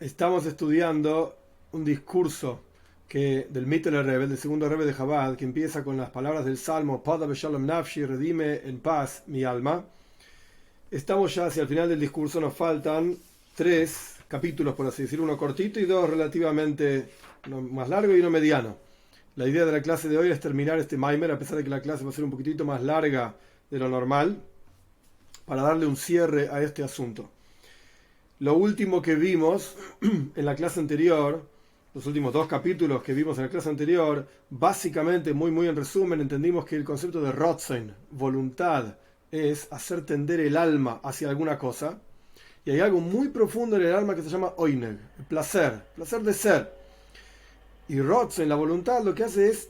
Estamos estudiando un discurso del Mittler Rebbe, del segundo Rebbe de Chabad, que empieza con las palabras del Salmo Pada Beshalom Nafshi, redime en paz mi alma. Estamos ya hacia el final del discurso, nos faltan 3 capítulos, por así decir, uno cortito y 2 relativamente, uno más largo y uno mediano. La idea de la clase de hoy es terminar este Maimer, a pesar de que la clase va a ser un poquitito más larga de lo normal, para darle un cierre a este asunto. Lo último que vimos en la clase anterior, los últimos 2 capítulos que vimos en la clase anterior, básicamente, muy en resumen, entendimos que el concepto de Rotzein, voluntad, es hacer tender el alma hacia alguna cosa. Y hay algo muy profundo en el alma que se llama Oineg, el placer de ser. Y Rotzein, la voluntad, lo que hace es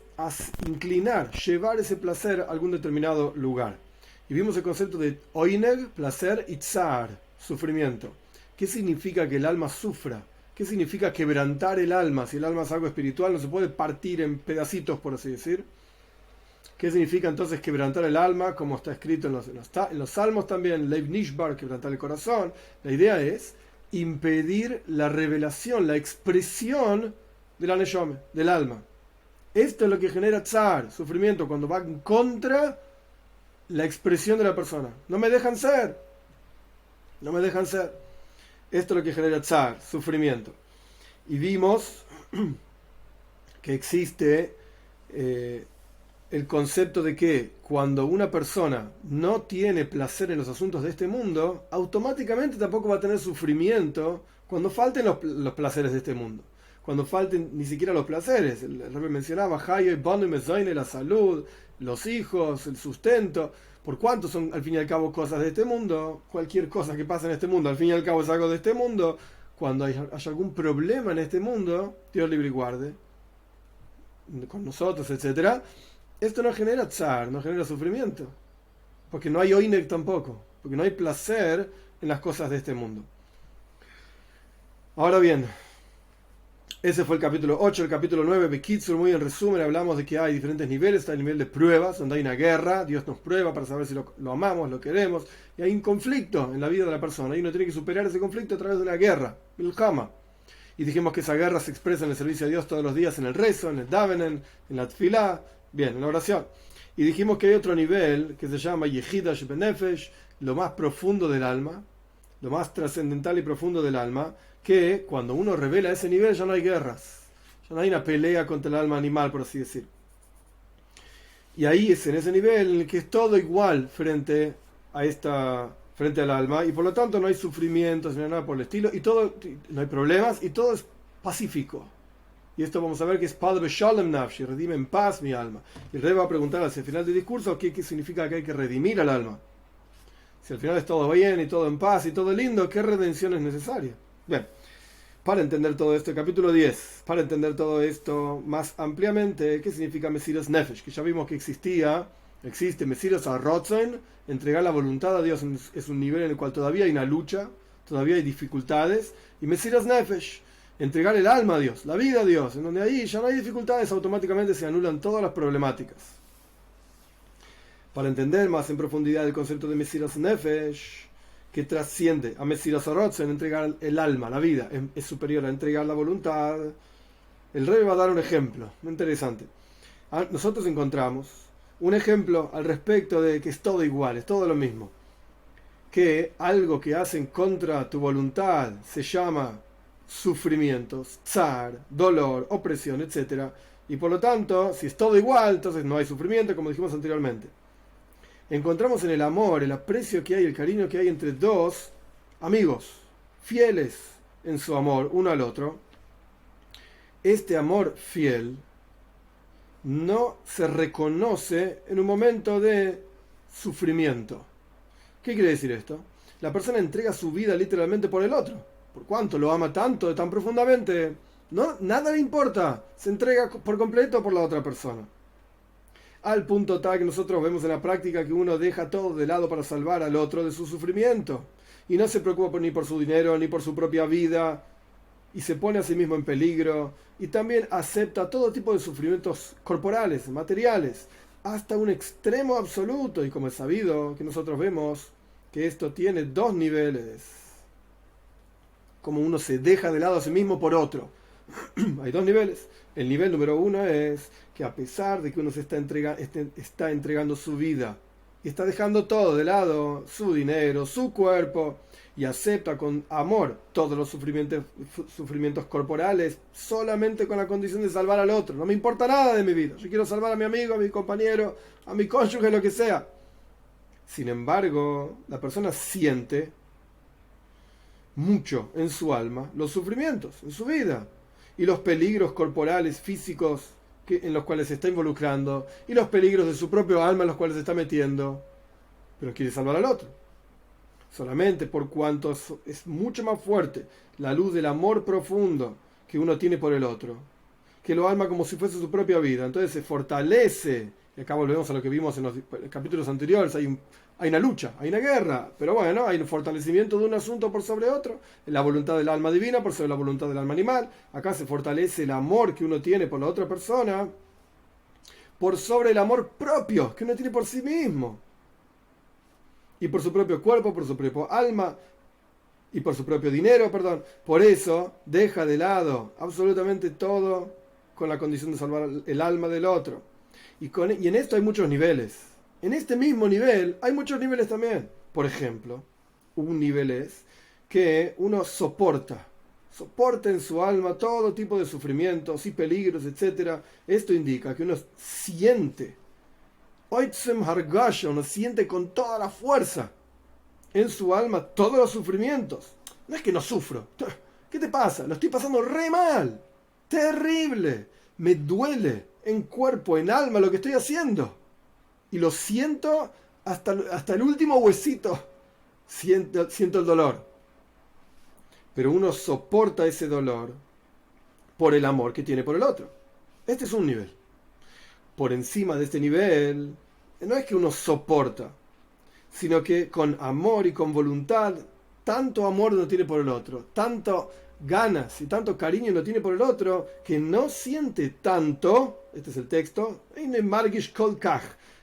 inclinar, llevar ese placer a algún determinado lugar. Y vimos el concepto de Oineg, placer, y Tsar, sufrimiento. ¿Qué significa que el alma sufra? ¿Qué significa quebrantar el alma? Si el alma es algo espiritual, no se puede partir en pedacitos, por así decir. ¿Qué significa entonces quebrantar el alma? Como está escrito en los salmos también, Leib Nishbar, quebrantar el corazón. La idea es impedir la revelación, la expresión de la neshome, del alma. Esto es lo que genera tsar, sufrimiento, cuando va en contra la expresión de la persona. No me dejan ser. Esto es lo que genera tsar, sufrimiento. Y vimos que existe el concepto de que cuando una persona no tiene placer en los asuntos de este mundo, automáticamente tampoco va a tener sufrimiento cuando falten los placeres de este mundo. Cuando falten ni siquiera los placeres. El Rebbe mencionaba la salud, los hijos, el sustento. Por cuánto son al fin y al cabo cosas de este mundo, cualquier cosa que pasa en este mundo, al fin y al cabo es algo de este mundo. Cuando haya algún problema en este mundo, Dios libre y guarde, con nosotros, etcétera, esto no genera tsar, no genera sufrimiento, porque no hay oinek tampoco, porque no hay placer en las cosas de este mundo. Ahora bien, ese fue el capítulo 8, el capítulo 9, Bekitsur, muy en resumen, hablamos de que hay diferentes niveles. Está el nivel de pruebas, donde hay una guerra, Dios nos prueba para saber si lo amamos, lo queremos, y hay un conflicto en la vida de la persona, y uno tiene que superar ese conflicto a través de una guerra, el Hama. Y dijimos que esa guerra se expresa en el servicio a Dios todos los días, en el rezo, en el davenen, en la tfilá, bien, en la oración. Y dijimos que hay otro nivel que se llama Yehidash Benefesh, lo más profundo del alma, lo más trascendental y profundo del alma, que cuando uno revela ese nivel ya no hay guerras, ya no hay una pelea contra el alma animal, por así decir. Y ahí es en ese nivel en el que es todo igual frente al alma, y por lo tanto no hay sufrimientos ni nada por el estilo, y todo, no hay problemas, y todo es pacífico. Y esto vamos a ver que es Padre Shalom Nafshi, redime en paz mi alma. Y el Rey va a preguntar hacia el final del discurso qué significa que hay que redimir al alma. Si al final es todo bien y todo en paz y todo lindo, ¿qué redención es necesaria? Bien, para entender todo esto, capítulo 10, para entender todo esto más ampliamente, ¿qué significa Mesiras Nefesh? Que ya vimos que existe Mesiras Arotzen, entregar la voluntad a Dios es un nivel en el cual todavía hay una lucha, todavía hay dificultades, y Mesiras Nefesh, entregar el alma a Dios, la vida a Dios, en donde ahí ya no hay dificultades, automáticamente se anulan todas las problemáticas. Para entender más en profundidad el concepto de Mesiras Nefesh, que trasciende a Mesiras Arotzen, entregar el alma, la vida, es superior a entregar la voluntad. El Rey va a dar un ejemplo muy interesante. Nosotros encontramos un ejemplo al respecto de que es todo igual, es todo lo mismo. Que algo que hacen contra tu voluntad se llama sufrimientos, tsar, dolor, opresión, etc. Y por lo tanto, si es todo igual, entonces no hay sufrimiento, como dijimos anteriormente. Encontramos en el amor, el aprecio que hay, el cariño que hay entre dos amigos, fieles en su amor uno al otro. Este amor fiel no se reconoce en un momento de sufrimiento. ¿Qué quiere decir esto? La persona entrega su vida literalmente por el otro. ¿Por cuánto lo ama tanto, tan profundamente? No, nada le importa. Se entrega por completo por la otra persona. Al punto tal que nosotros vemos en la práctica que uno deja todo de lado para salvar al otro de su sufrimiento. Y no se preocupa ni por su dinero, ni por su propia vida. Y se pone a sí mismo en peligro. Y también acepta todo tipo de sufrimientos corporales, materiales, hasta un extremo absoluto. Y como es sabido que nosotros vemos que esto tiene 2 niveles. como uno se deja de lado a sí mismo por otro. Hay dos niveles. El nivel número uno es que a pesar de que uno se está entregando su vida y está dejando todo de lado, su dinero, su cuerpo, y acepta con amor todos los sufrimientos corporales, solamente con la condición de salvar al otro. No me importa nada de mi vida. Yo quiero salvar a mi amigo, a mi compañero, a mi cónyuge, lo que sea. Sin embargo, la persona siente mucho en su alma los sufrimientos en su vida y los peligros corporales, físicos en los cuales se está involucrando y los peligros de su propio alma en los cuales se está metiendo, pero quiere salvar al otro. Solamente por cuanto es mucho más fuerte la luz del amor profundo que uno tiene por el otro, que lo alma como si fuese su propia vida. Entonces se fortalece, y acá volvemos a lo que vimos en los capítulos anteriores, hay una lucha, hay una guerra, pero bueno, hay un fortalecimiento de un asunto por sobre otro, la voluntad del alma divina por sobre la voluntad del alma animal. Acá se fortalece el amor que uno tiene por la otra persona por sobre el amor propio que uno tiene por sí mismo, y por su propio cuerpo, por su propio alma, y por su propio dinero, perdón. Por eso deja de lado absolutamente todo con la condición de salvar el alma del otro. Y en esto hay muchos niveles. En este mismo nivel hay muchos niveles también. Por ejemplo, un nivel es que uno soporta en su alma todo tipo de sufrimientos y peligros, etc. Esto indica que uno siente Oitzem Hargasha, uno siente con toda la fuerza en su alma todos los sufrimientos. No es que no sufro. ¿Qué te pasa? Lo estoy pasando re mal. Terrible. Me duele en cuerpo, en alma lo que estoy haciendo. Y lo siento hasta el último huesito. Siento el dolor. Pero uno soporta ese dolor por el amor que tiene por el otro. Este es un nivel. Por encima de este nivel, no es que uno soporta, sino que con amor y con voluntad, tanto amor uno tiene por el otro, tanto ganas y tanto cariño uno tiene por el otro, que no siente tanto, este es el texto,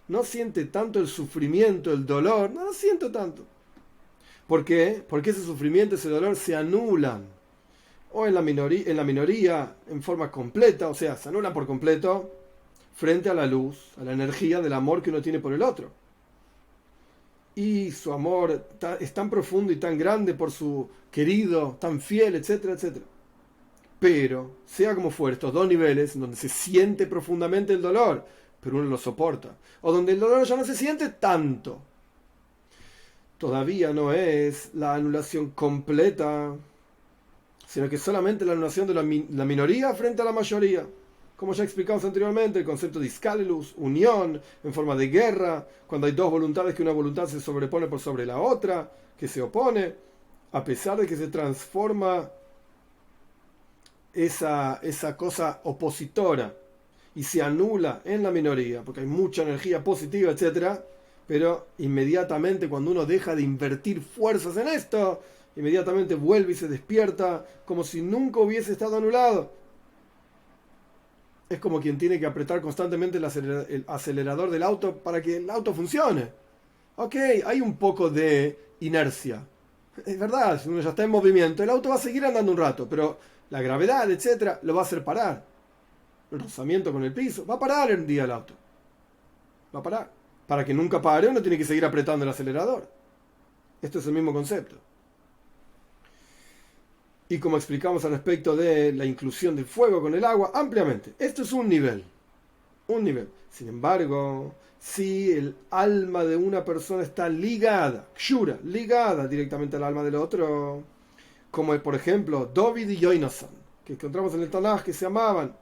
no siente tanto el sufrimiento, el dolor, no lo siento tanto. ¿Por qué? Porque ese sufrimiento, ese dolor se anulan, o en la minoría, en forma completa, o sea, se anulan por completo, frente a la luz, a la energía del amor que uno tiene por el otro. Y su amor es tan profundo y tan grande por su querido, tan fiel, etcétera, etcétera. Pero, sea como fuere, estos dos niveles, donde se siente profundamente el dolor, pero uno lo soporta, o donde el dolor ya no se siente tanto, todavía no es la anulación completa, sino que solamente la anulación de la minoría frente a la mayoría. Como ya explicamos anteriormente, el concepto de iskalelus, unión, en forma de guerra, cuando hay dos voluntades, que una voluntad se sobrepone por sobre la otra, que se opone, a pesar de que se transforma esa cosa opositora y se anula en la minoría, porque hay mucha energía positiva, etc. Pero inmediatamente cuando uno deja de invertir fuerzas en esto, inmediatamente vuelve y se despierta como si nunca hubiese estado anulado. Es como quien tiene que apretar constantemente el acelerador del auto para que el auto funcione. Ok, hay un poco de inercia. Es verdad, si uno ya está en movimiento, el auto va a seguir andando un rato, pero la gravedad, etcétera, lo va a hacer parar. El rozamiento con el piso, va a parar un día el auto. Va a parar. Para que nunca pare, uno tiene que seguir apretando el acelerador. Esto es el mismo concepto. Y como explicamos al respecto de la inclusión del fuego con el agua, ampliamente. Esto es un nivel. Un nivel. Sin embargo, si el alma de una persona está ligada, kshura, ligada directamente al alma del otro, como por ejemplo David y Yonasan, que encontramos en el Tanaj, que se amaban.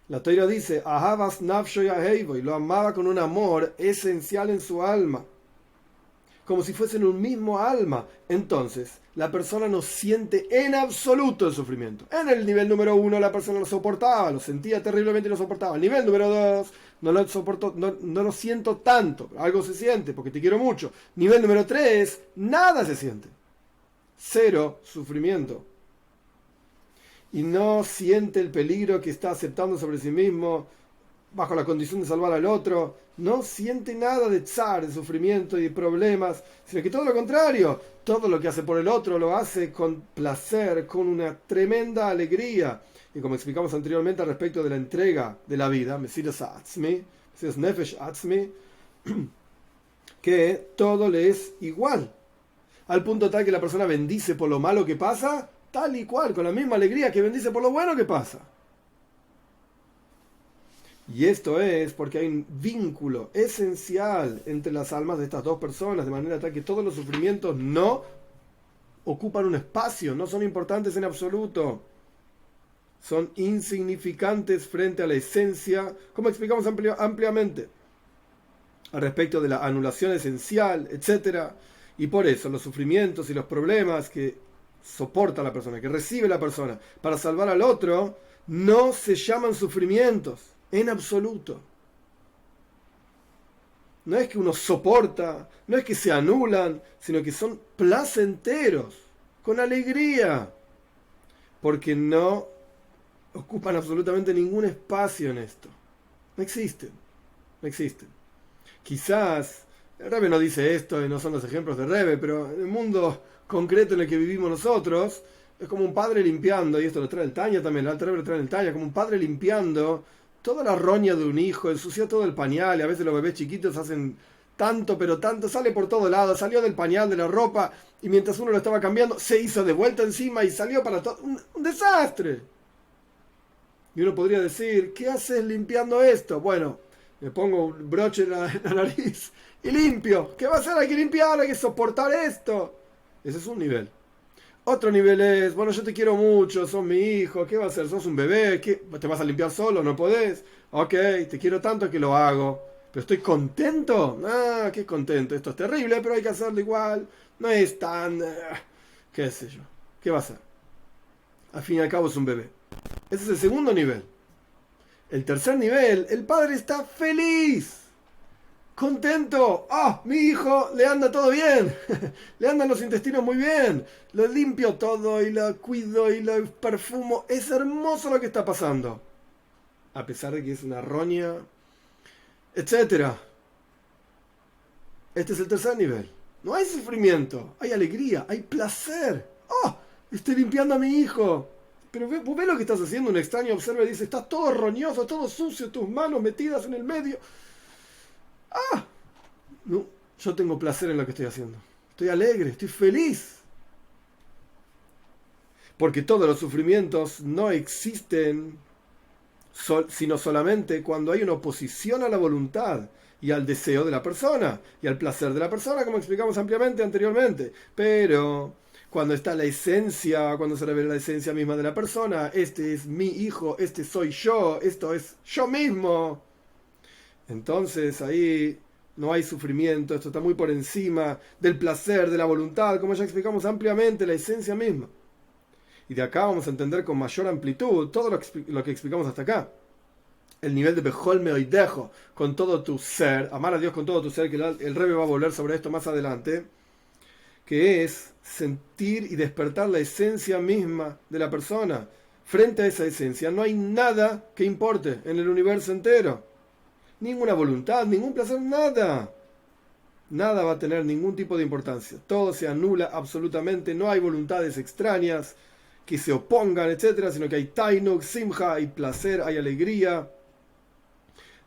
La Torá dice, Ahavas nafsho yaheivo, y lo amaba con un amor esencial en su alma, como si fuesen un mismo alma. Entonces, la persona no siente en absoluto el sufrimiento. En el nivel número 1 la persona lo soportaba, lo sentía terriblemente y lo soportaba. El nivel número 2 no lo soporto, no lo siento tanto, algo se siente porque te quiero mucho. Nivel número 3, nada se siente. Cero sufrimiento. Y no siente el peligro que está aceptando sobre sí mismo bajo la condición de salvar al otro, no siente nada de tsar, de sufrimiento y de problemas, sino que todo lo contrario, todo lo que hace por el otro lo hace con placer, con una tremenda alegría. Y como explicamos anteriormente al respecto de la entrega de la vida, Mesiras Atzmi, Mesiras Nefesh Atzmi, que todo le es igual, al punto tal que la persona bendice por lo malo que pasa, tal y cual, con la misma alegría que bendice por lo bueno que pasa. Y esto es porque hay un vínculo esencial entre las almas de estas dos personas, de manera tal que todos los sufrimientos no ocupan un espacio, no son importantes en absoluto, son insignificantes frente a la esencia, como explicamos ampliamente, al respecto de la anulación esencial, etc. Y por eso los sufrimientos y los problemas que soporta la persona, que recibe la persona para salvar al otro, no se llaman sufrimientos en absoluto. No es que uno soporta, no es que se anulan, sino que son placenteros, con alegría, porque no ocupan absolutamente ningún espacio en esto. No existen, no existen. Quizás, el Rebbe no dice esto y no son los ejemplos de Rebbe, pero en el mundo concreto en el que vivimos nosotros, es como un padre limpiando, y esto lo trae el Tanya también, el Alter Rebbe lo trae el Tanya, como un padre limpiando toda la roña de un hijo, ensucia todo el pañal, y a veces los bebés chiquitos hacen tanto, pero tanto, sale por todo lado, salió del pañal, de la ropa, y mientras uno lo estaba cambiando, se hizo de vuelta encima y salió para todo. Un desastre. Y uno podría decir, ¿qué haces limpiando esto? Bueno, me pongo un broche en la nariz y limpio. ¿Qué va a hacer? Hay que limpiar, hay que soportar esto. Ese es un nivel. Otro nivel es, bueno, yo te quiero mucho, sos mi hijo, ¿qué va a hacer? ¿Sos un bebé? ¿Qué? ¿Te vas a limpiar solo? ¿No podés? Ok, te quiero tanto que lo hago. ¿Pero estoy contento? Ah, qué contento. Esto es terrible, pero hay que hacerlo igual. No es tan... qué sé yo. ¿Qué va a hacer? Al fin y al cabo es un bebé. Ese es el segundo nivel. El tercer nivel, el padre está feliz, contento. ¡Ah! Mi hijo le anda todo bien. Le andan los intestinos muy bien. Lo limpio todo y lo cuido y lo perfumo. Es hermoso lo que está pasando. A pesar de que es una roña, etcétera. Este es el tercer nivel. No hay sufrimiento, hay alegría, hay placer. ¡Oh! Estoy limpiando a mi hijo. Pero vos ves lo que estás haciendo, un extraño observa y dice, estás todo roñoso, todo sucio, tus manos metidas en el medio. ¡Ah! No, yo tengo placer en lo que estoy haciendo. Estoy alegre, estoy feliz. Porque todos los sufrimientos no existen sino solamente cuando hay una oposición a la voluntad y al deseo de la persona y al placer de la persona, como explicamos ampliamente anteriormente. Pero cuando está la esencia, cuando se revela la esencia misma de la persona, este es mi hijo, este soy yo, esto es yo mismo, entonces ahí no hay sufrimiento, esto está muy por encima del placer, de la voluntad, como ya explicamos ampliamente, la esencia misma. Y de acá vamos a entender con mayor amplitud todo lo que explicamos hasta acá. El nivel de Bejol Meoidejo, con todo tu ser, amar a Dios con todo tu ser, que el Rebbe va a volver sobre esto más adelante, que es sentir y despertar la esencia misma de la persona. Frente a esa esencia no hay nada que importe en el universo entero. Ninguna voluntad, ningún placer, nada. Nada va a tener ningún tipo de importancia. Todo se anula absolutamente, no hay voluntades extrañas que se opongan, etcétera, sino que hay tainuk, simja, hay placer, hay alegría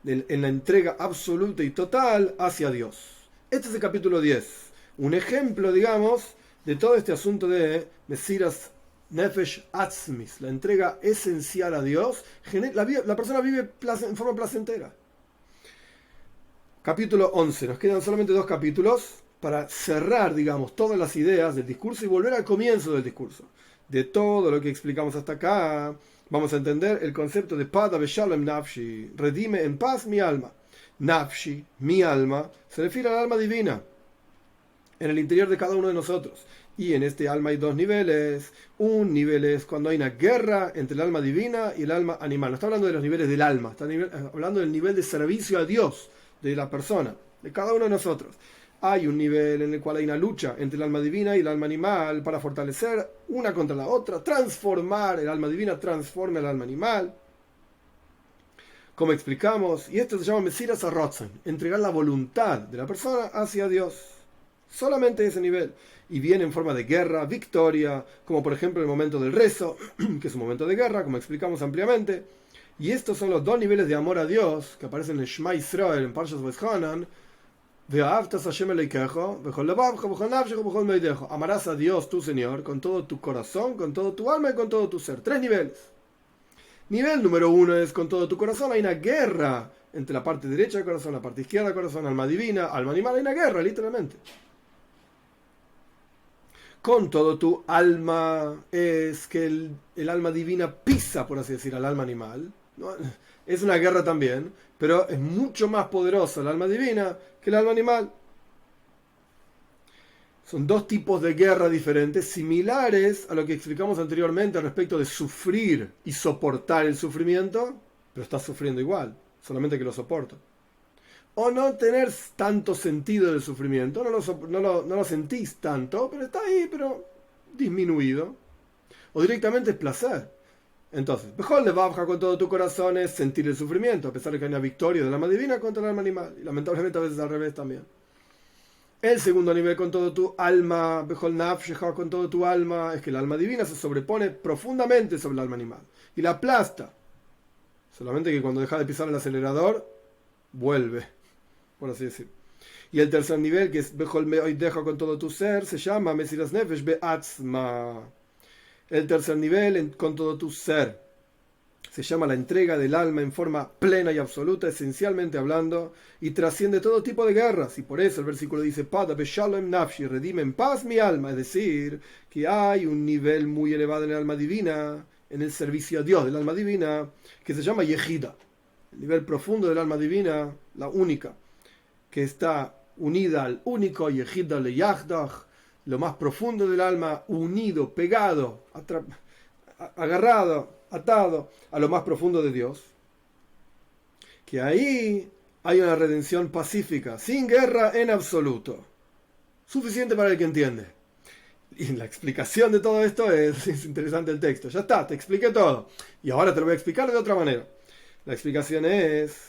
en la entrega absoluta y total hacia Dios. Este es el capítulo 10. Un ejemplo, digamos, de todo este asunto de Mesiras Nefesh Atzmis, la entrega esencial a Dios. La persona vive en forma placentera. Capítulo 11. Nos quedan solamente 2 capítulos para cerrar, digamos, todas las ideas del discurso y volver al comienzo del discurso. De todo lo que explicamos hasta acá, vamos a entender el concepto de Pada Beshalom Nafshi, redime en paz mi alma. Nafshi, mi alma, se refiere al alma divina en el interior de cada uno de nosotros. Y en este alma hay 2 niveles. Un nivel es cuando hay una guerra entre el alma divina y el alma animal. No está hablando de los niveles del alma, está hablando del nivel de servicio a Dios de la persona, de cada uno de nosotros. Hay un nivel en el cual hay una lucha entre el alma divina y el alma animal para fortalecer una contra la otra, transformar el alma divina, transforma el alma animal. como explicamos, y esto se llama Mesiras HaRatzon, entregar la voluntad de la persona hacia Dios. Solamente ese nivel. Y viene en forma de guerra, victoria, como por ejemplo el momento del rezo, que es un momento de guerra, como explicamos ampliamente. Y estos son los dos niveles de amor a Dios que aparecen en Shema Israel, en Parshas Vayeshanan. Amarás a Dios, tu Señor, con todo tu corazón, con todo tu alma y con todo tu ser. 3 niveles. Nivel número 1 es con todo tu corazón. Hay una guerra entre la parte derecha del corazón, la parte izquierda del corazón, alma divina, alma animal. Hay una guerra, literalmente. Con todo tu alma es que el alma divina pisa, por así decir, al alma animal. ¿No? Es una guerra también, pero es mucho más poderosa el alma divina que el alma animal. Son 2 tipos de guerra diferentes, similares a lo que explicamos anteriormente respecto de sufrir y soportar el sufrimiento, pero estás sufriendo igual, solamente que lo soporto. O no tener tanto sentido del sufrimiento, no lo sentís tanto, pero está ahí, pero disminuido. O directamente es placer. Entonces, mejor le baja con todo tu corazón es sentir el sufrimiento, a pesar de que hay una victoria del alma divina contra el alma animal. Y lamentablemente a veces al revés también. El segundo nivel con todo tu alma, mejor nafshecha con todo tu alma, es que el alma divina se sobrepone profundamente sobre el alma animal. Y la aplasta. Solamente que cuando deja de pisar el acelerador, vuelve, por así decir. Y el tercer nivel, que es mejor deja con todo tu ser, se llama Mesiras Nefesh Be'atzma. El tercer nivel, con todo tu ser, se llama la entrega del alma en forma plena y absoluta, esencialmente hablando, y trasciende todo tipo de guerras. Y por eso el versículo dice, Pada beshalom nafshi, redime en paz mi alma. Es decir, que hay un nivel muy elevado en el alma divina, en el servicio a Dios del alma divina, que se llama Yehida. El nivel profundo del alma divina, la única, que está unida al único, Yehida le Yahdach, lo más profundo del alma, unido, pegado, agarrado, atado a lo más profundo de Dios, que ahí hay una redención pacífica, sin guerra en absoluto. Suficiente para el que entiende. Y la explicación de todo esto es interesante el texto. Ya está, te expliqué todo. Y ahora te lo voy a explicar de otra manera. La explicación es,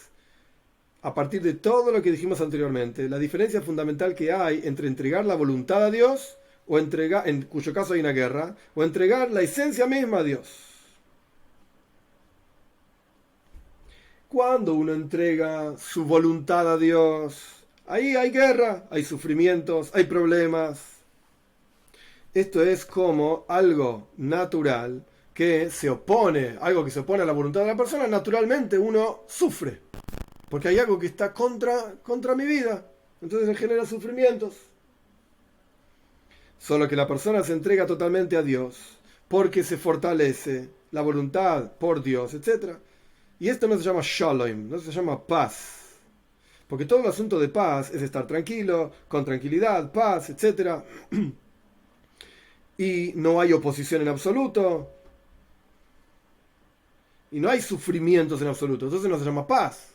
a partir de todo lo que dijimos anteriormente, la diferencia fundamental que hay entre entregar la voluntad a Dios, o entregar, en cuyo caso hay una guerra, o entregar la esencia misma a Dios. Cuando uno entrega su voluntad a Dios, ahí hay guerra, hay sufrimientos, hay problemas. Esto es como algo natural que se opone, algo que se opone a la voluntad de la persona, naturalmente uno sufre. Porque hay algo que está contra mi vida. Entonces le genera sufrimientos. Solo que la persona se entrega totalmente a Dios, porque se fortalece la voluntad por Dios, etc. Y esto no se llama shalom, no se llama paz. Porque todo el asunto de paz es estar tranquilo, con tranquilidad, paz, etc. Y no hay oposición en absoluto. Y no hay sufrimientos en absoluto. Entonces no se llama paz.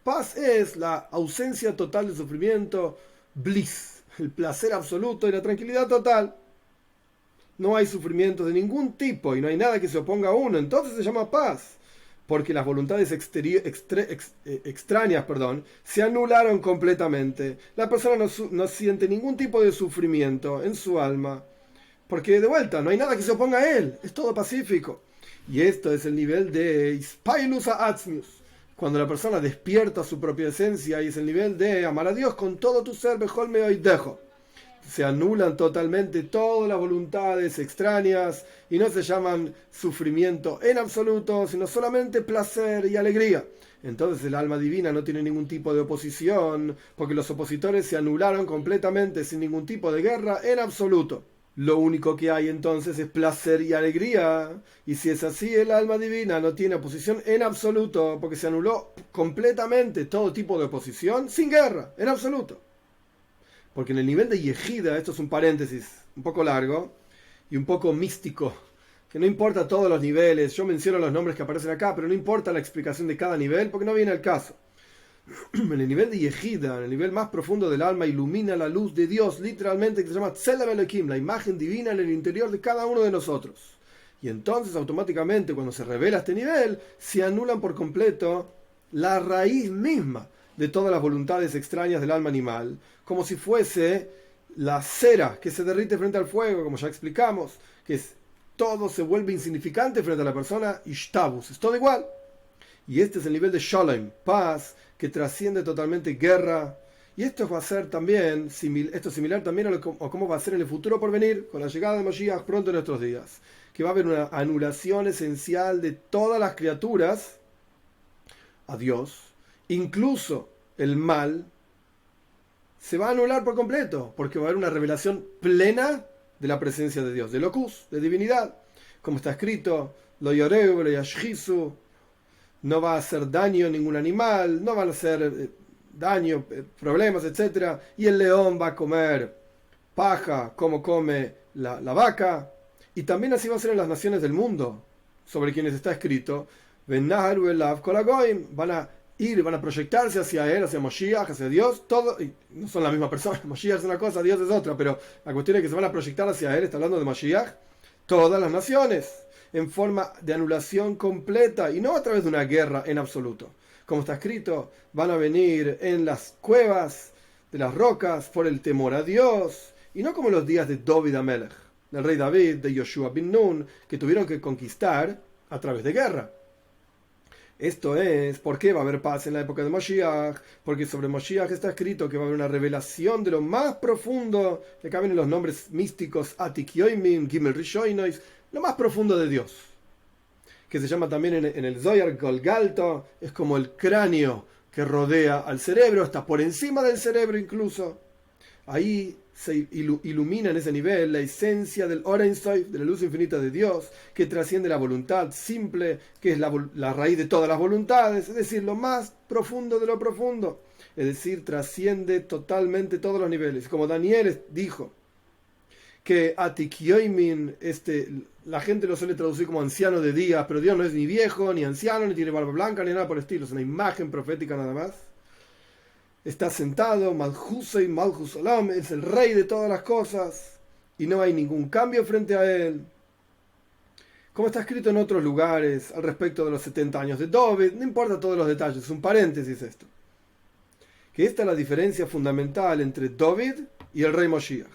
Paz es la ausencia total de sufrimiento, bliss, el placer absoluto y la tranquilidad total. No hay sufrimiento de ningún tipo y no hay nada que se oponga a uno. Entonces se llama paz. Porque las voluntades extrañas, se anularon completamente. La persona no siente ningún tipo de sufrimiento en su alma. Porque de vuelta, no hay nada que se oponga a él. Es todo pacífico. Y esto es el nivel de Ispailus Atzmius. Cuando la persona despierta su propia esencia, y es el nivel de amar a Dios con todo tu ser, mejor me hoy dejo. Se anulan totalmente todas las voluntades extrañas y no se llaman sufrimiento en absoluto, sino solamente placer y alegría. Entonces el alma divina no tiene ningún tipo de oposición, porque los opositores se anularon completamente sin ningún tipo de guerra en absoluto. Lo único que hay entonces es placer y alegría. Y si es así, el alma divina no tiene oposición en absoluto, porque se anuló completamente todo tipo de oposición sin guerra, en absoluto. Porque en el nivel de Yehida, esto es un paréntesis un poco largo y un poco místico, que no importa todos los niveles, yo menciono los nombres que aparecen acá, pero no importa la explicación de cada nivel, porque no viene al caso. En el nivel de Yehida, en el nivel más profundo del alma, ilumina la luz de Dios, literalmente, que se llama Tzelem Elohim, la imagen divina en el interior de cada uno de nosotros. Y entonces automáticamente cuando se revela este nivel, se anulan por completo la raíz misma de todas las voluntades extrañas del alma animal, como si fuese la cera que se derrite frente al fuego, como ya explicamos, que todo se vuelve insignificante frente a la persona, ishtabus, es todo igual. Y este es el nivel de shalom, paz, que trasciende totalmente guerra. Y esto va a ser también, esto es similar también a cómo va a ser en el futuro por venir, con la llegada de Mashiach pronto en nuestros días, que va a haber una anulación esencial de todas las criaturas a Dios, incluso el mal, se va a anular por completo, porque va a haber una revelación plena de la presencia de Dios, de locus, de divinidad, como está escrito, lo yoreu, lo yashchisu, no va a hacer daño a ningún animal, no van a hacer daño, problemas, etc. Y el león va a comer paja como come la vaca, y también así va a ser en las naciones del mundo, sobre quienes está escrito, van a van a proyectarse hacia él, hacia Moshiach, hacia Dios, todo, y no son la misma persona, Moshiach es una cosa, Dios es otra, pero la cuestión es que se van a proyectar hacia él, está hablando de Moshiach, todas las naciones, en forma de anulación completa, y no a través de una guerra en absoluto. Como está escrito, van a venir en las cuevas de las rocas por el temor a Dios, y no como los días de David Amelech, del rey David, de Yoshua bin Nun, que tuvieron que conquistar a través de guerra. Esto es, ¿por qué va a haber paz en la época de Moshiach? Porque sobre Moshiach está escrito que va a haber una revelación de lo más profundo, que acá vienen los nombres místicos, Atik Yoimim, Gimel Rishoinois, lo más profundo de Dios, que se llama también en el Zohar Golgalto, es como el cráneo que rodea al cerebro, está por encima del cerebro incluso. Ahí se ilumina en ese nivel la esencia del Or Ein Sof, de la luz infinita de Dios, que trasciende la voluntad simple, que es la raíz de todas las voluntades, es decir, lo más profundo de lo profundo, es decir, trasciende totalmente todos los niveles. Como Daniel dijo, que Atik Yoimin, la gente lo suele traducir como anciano de días, pero Dios no es ni viejo, ni anciano, ni tiene barba blanca, ni nada por el estilo, es una imagen profética nada más. Está sentado, Malchusei, Malchus Olam, es el rey de todas las cosas, y no hay ningún cambio frente a él. Como está escrito en otros lugares al respecto de los 70 años de David, no importa todos los detalles, es un paréntesis esto. Que esta es la diferencia fundamental entre David y el rey Moshiach.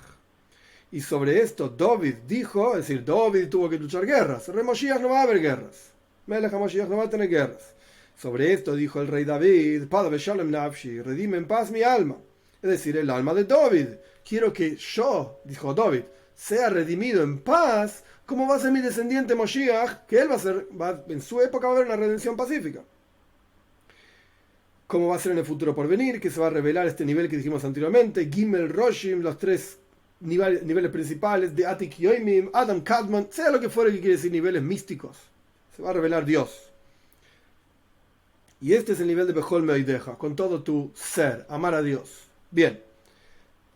Y sobre esto David dijo, es decir, David tuvo que luchar guerras, el rey Moshiach no va a haber guerras, Melech HaMoshiach no va a tener guerras. Sobre esto dijo el rey David, Pada Beshalom Nafshi, redime en paz mi alma, es decir, el alma de David. Quiero que yo, dijo David, sea redimido en paz, como va a ser mi descendiente Moshiach, que él en su época va a haber una redención pacífica. Como va a ser en el futuro por venir, que se va a revelar este nivel que dijimos anteriormente, Gimel Roshim, los tres niveles principales de Atik Yoimim, Adam Kadmon, sea lo que fuera que quiere decir niveles místicos, se va a revelar Dios. Y este es el nivel de Bechol Meoideja, con todo tu ser, amar a Dios. Bien,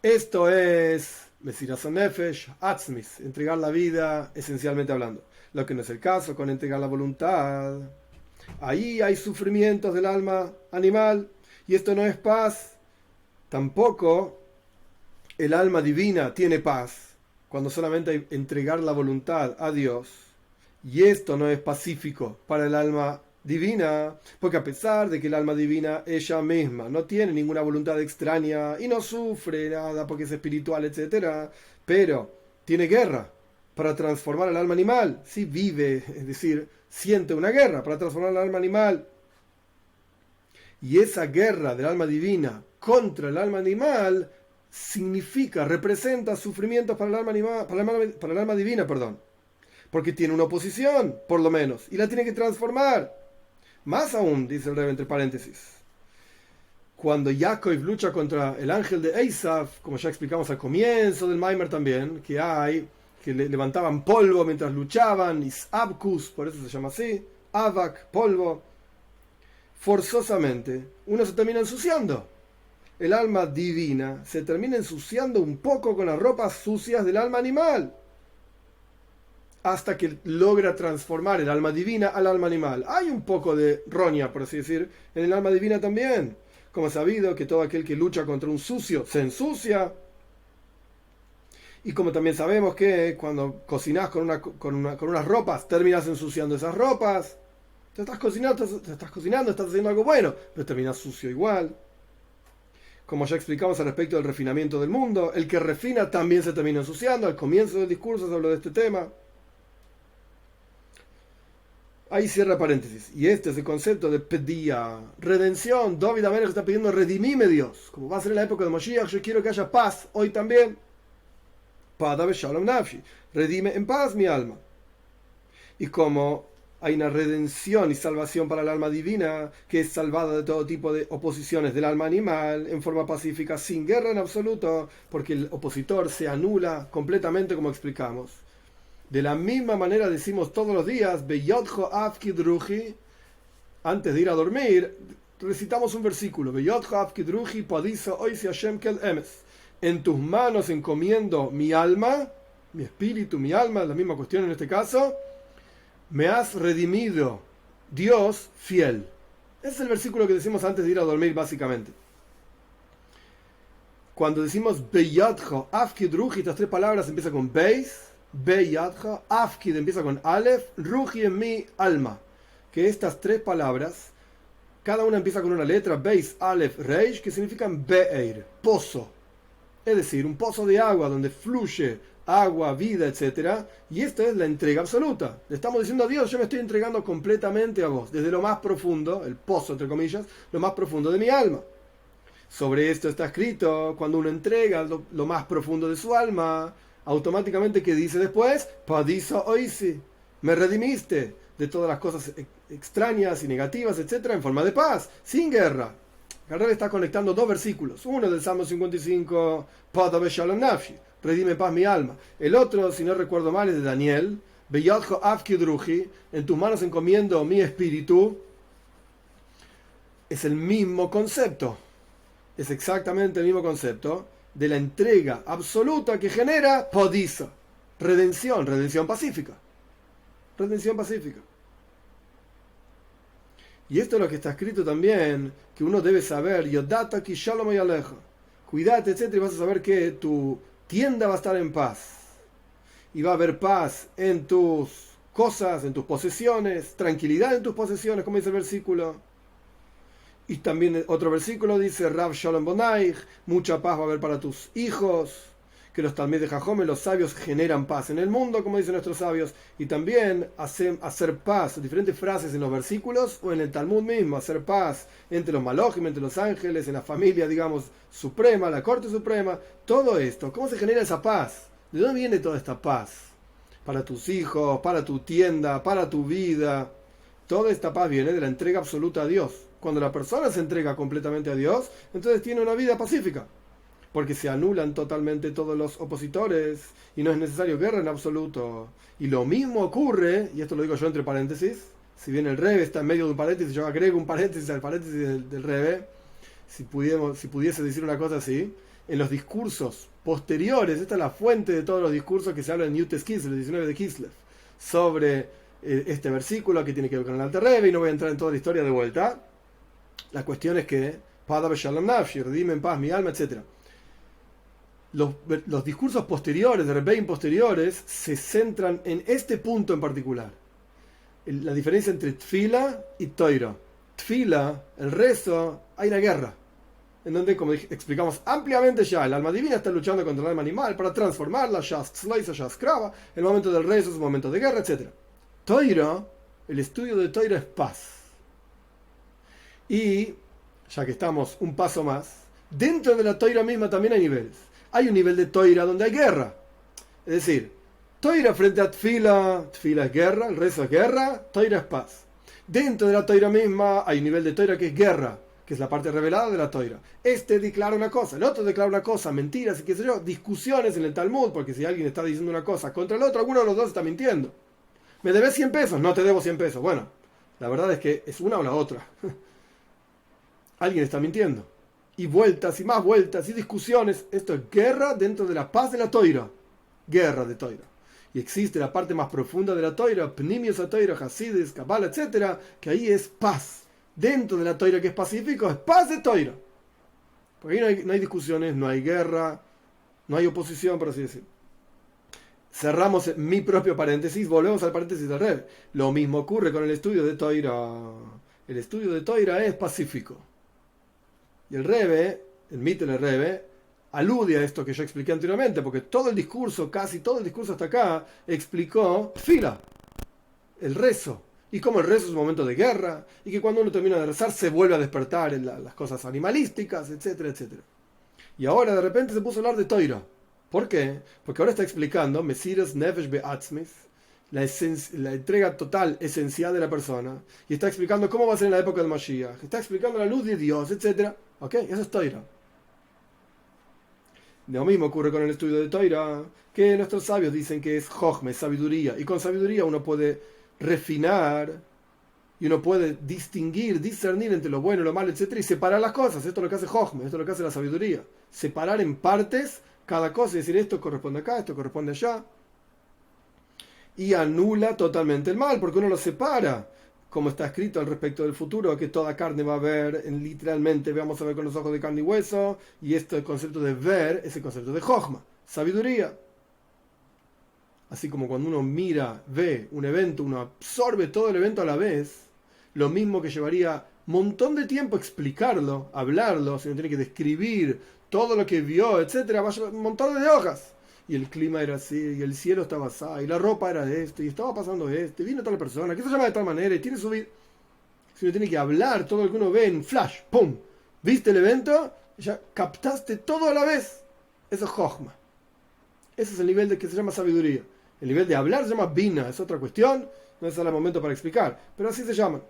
esto es Mesiras Nefesh, Atzmis, entregar la vida, esencialmente hablando. Lo que no es el caso con entregar la voluntad. Ahí hay sufrimientos del alma animal, y esto no es paz. Tampoco el alma divina tiene paz, cuando solamente hay entregar la voluntad a Dios. Y esto no es pacífico para el alma divina, porque a pesar de que el alma divina ella misma no tiene ninguna voluntad extraña y no sufre nada porque es espiritual, etc., pero tiene guerra para transformar al alma animal, sí vive, es decir, siente una guerra para transformar al alma animal, y esa guerra del alma divina contra el alma animal representa sufrimientos para el alma animal, para el alma divina, perdón, porque tiene una oposición, por lo menos, y la tiene que transformar. Más aún, dice el Rebbe entre paréntesis, cuando Jacob lucha contra el ángel de Esav, como ya explicamos al comienzo del Maimer también, que levantaban polvo mientras luchaban, Isabkus, por eso se llama así, Avak, polvo, forzosamente uno se termina ensuciando. El alma divina se termina ensuciando un poco con las ropas sucias del alma animal, hasta que logra transformar el alma divina al alma animal. Hay un poco de roña, por así decir, en el alma divina también. Como es sabido que todo aquel que lucha contra un sucio se ensucia. Y como también sabemos que cuando cocinás con unas ropas, terminas ensuciando esas ropas. Te estás cocinando, estás haciendo algo bueno, pero terminas sucio igual. Como ya explicamos al respecto del refinamiento del mundo, el que refina también se termina ensuciando. Al comienzo del discurso se habló de este tema. Ahí cierra paréntesis. Y este es el concepto de pedía, redención. David Amelech está pidiendo redimime Dios. Como va a ser en la época de Moshiach, yo quiero que haya paz hoy también. Pada beshalom nafshi. Redime en paz mi alma. Y como hay una redención y salvación para el alma divina, que es salvada de todo tipo de oposiciones del alma animal, en forma pacífica, sin guerra en absoluto, porque el opositor se anula completamente, como explicamos. De la misma manera decimos todos los días, Beyotjo Afkid Ruhi, antes de ir a dormir, recitamos un versículo, Beyotjo Afkid Ruhi, Padiso Oisi Hashem Kel Emes. En tus manos encomiendo mi alma, mi espíritu, mi alma, la misma cuestión en este caso, me has redimido, Dios fiel. Ese es el versículo que decimos antes de ir a dormir, básicamente. Cuando decimos Beyotjo Afkid Ruhi, estas tres palabras empiezan con Beis, Beyadja, Afkid empieza con Aleph, Ruhi en mi alma. Que estas tres palabras, cada una empieza con una letra, Beis, Aleph, Reish, que significan Be'er, pozo. Es decir, un pozo de agua donde fluye agua, vida, etc. Y esta es la entrega absoluta. Le estamos diciendo a Dios, yo me estoy entregando completamente a vos, desde lo más profundo, el pozo entre comillas, lo más profundo de mi alma. Sobre esto está escrito, cuando uno entrega lo más profundo de su alma, automáticamente, ¿qué dice después? Padiso oisi, me redimiste de todas las cosas extrañas y negativas, etcétera, en forma de paz, sin guerra. Garrel está conectando dos versículos. Uno del Salmo 55, Pada beshalom nafshi, redime paz mi alma. El otro, si no recuerdo mal, es de Daniel, Beyadjo afkid ruhi, en tus manos encomiendo mi espíritu. Es el mismo concepto. Es exactamente el mismo concepto de la entrega absoluta que genera Podisa, redención pacífica. Redención pacífica. Y esto es lo que está escrito también, que uno debe saber, Yodata ki shalom aleja. Cuídate, etc. Y vas a saber que tu tienda va a estar en paz. Y va a haber paz en tus cosas, en tus posesiones, tranquilidad en tus posesiones, como dice el versículo. Y también otro versículo dice, Rav Shalom Bonaich, mucha paz va a haber para tus hijos, que los Talmid de Jajome, los sabios, generan paz en el mundo, como dicen nuestros sabios, y también hacer paz, diferentes frases en los versículos o en el Talmud mismo, hacer paz entre los malojim, entre los ángeles, en la familia, digamos, suprema, la corte suprema, todo esto. ¿Cómo se genera esa paz? ¿De dónde viene toda esta paz? Para tus hijos, para tu tienda, para tu vida. Toda esta paz viene de la entrega absoluta a Dios. Cuando la persona se entrega completamente a Dios, entonces tiene una vida pacífica, porque se anulan totalmente todos los opositores y no es necesario guerra en absoluto. Y lo mismo ocurre, y esto lo digo yo entre paréntesis, si bien el Rebe está en medio de un paréntesis, yo agrego un paréntesis al paréntesis del Rebe, si pudiese decir una cosa así, en los discursos posteriores, esta es la fuente de todos los discursos que se habla en Yutes Kislev, el 19 de Kislev, sobre este versículo que tiene que ver con el Alter Rebbe, y no voy a entrar en toda la historia de vuelta. La cuestión es que Pada beshalom nafshi, redime en paz mi alma, etc. Los discursos posteriores, de Rebbeim posteriores, se centran en este punto en particular. La diferencia entre Tfila y Toira. Tfila, el rezo, hay una guerra. En donde, como explicamos ampliamente ya, el alma divina está luchando contra el alma animal para transformarla, ya slice, ya esclava. El momento del rezo es un momento de guerra, etc. Toira, el estudio de Toira es paz. Y, ya que estamos un paso más, dentro de la Toira misma también hay niveles. Hay un nivel de Toira donde hay guerra. Es decir, Toira frente a Tfila, Tfila es guerra, el rezo es guerra, Toira es paz. Dentro de la Toira misma hay un nivel de Toira que es guerra, que es la parte revelada de la Toira. Este declara una cosa, el otro declara una cosa, mentiras y qué sé yo, discusiones en el Talmud, porque si alguien está diciendo una cosa contra el otro, alguno de los dos está mintiendo. ¿Me debes 100 pesos? No te debo 100 pesos. Bueno, la verdad es que es una o la otra. Alguien está mintiendo. Y vueltas y más vueltas y discusiones. Esto es guerra dentro de la paz de la Toira. Guerra de Toira. Y existe la parte más profunda de la Toira, Pnimius a Toira, Hasidis, Kabbalah, etc., que ahí es paz. Dentro de la Toira que es pacífico, es paz de Toira. Porque ahí no hay discusiones, no hay guerra, no hay oposición, por así decirlo. cerramos mi propio paréntesis, volvemos al paréntesis del Rebbe. Lo mismo ocurre con el estudio de Toira. El estudio de Toira es pacífico. Y el Rebbe, el Mittler Rebbe, alude a esto que yo expliqué anteriormente, porque todo el discurso, casi todo el discurso hasta acá, explicó fila, el rezo. Y cómo el rezo es un momento de guerra, y que cuando uno termina de rezar se vuelve a despertar en las cosas animalísticas, etcétera, etcétera. Y ahora de repente se puso a hablar de Toira. ¿Por qué? Porque ahora está explicando Mesiras Nefesh Be'atzmis, la entrega total, esencial de la persona, y está explicando cómo va a ser en la época del Mashiach, está explicando la luz de Dios, etcétera. ¿Ok? Eso es Toira. Lo mismo ocurre con el estudio de Toira, que nuestros sabios dicen que es Jochme, sabiduría, y con sabiduría uno puede refinar y uno puede distinguir, discernir entre lo bueno y lo malo, etcétera, y separar las cosas. Esto es lo que hace Jochme, esto es lo que hace la sabiduría. Separar en partes cada cosa y decir esto corresponde acá, esto corresponde allá. Y anula totalmente el mal, porque uno lo separa, como está escrito al respecto del futuro, que toda carne va a ver, literalmente vamos a ver con los ojos de carne y hueso, y esto, el concepto de ver, es el concepto de Jochma, sabiduría. Así como cuando uno mira, ve un evento, uno absorbe todo el evento a la vez, lo mismo que llevaría un montón de tiempo explicarlo, hablarlo, si uno tiene que describir todo lo que vio, etcétera, vaya un montón de hojas. Y el clima era así, y el cielo estaba así, y la ropa era de esto, y estaba pasando esto, y vino tal persona, que se llama de tal manera, y tiene su vida. Si uno tiene que hablar todo lo que uno ve en flash, ¡pum! ¿Viste el evento? Ya captaste todo a la vez. Eso es Jochma. Ese es el nivel de que se llama sabiduría. El nivel de hablar se llama Bina, es otra cuestión, no es el momento para explicar, pero así se llama.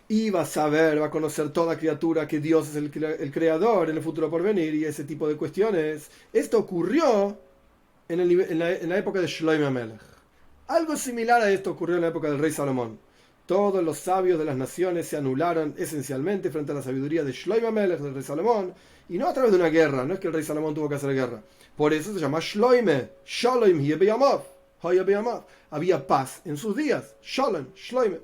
Y va a saber, va a conocer toda criatura que Dios es el creador en el futuro por venir y ese tipo de cuestiones. Esto ocurrió en la época de Shlomo HaMelech. Algo similar a esto ocurrió en la época del rey Salomón. Todos los sabios de las naciones se anularon esencialmente frente a la sabiduría de Shlomo HaMelech, del rey Salomón, y no a través de una guerra, no es que el rey Salomón tuvo que hacer guerra. Por eso se llama Shloime, Shalom hiye beyamav, había paz en sus días, Shalom, Shloime.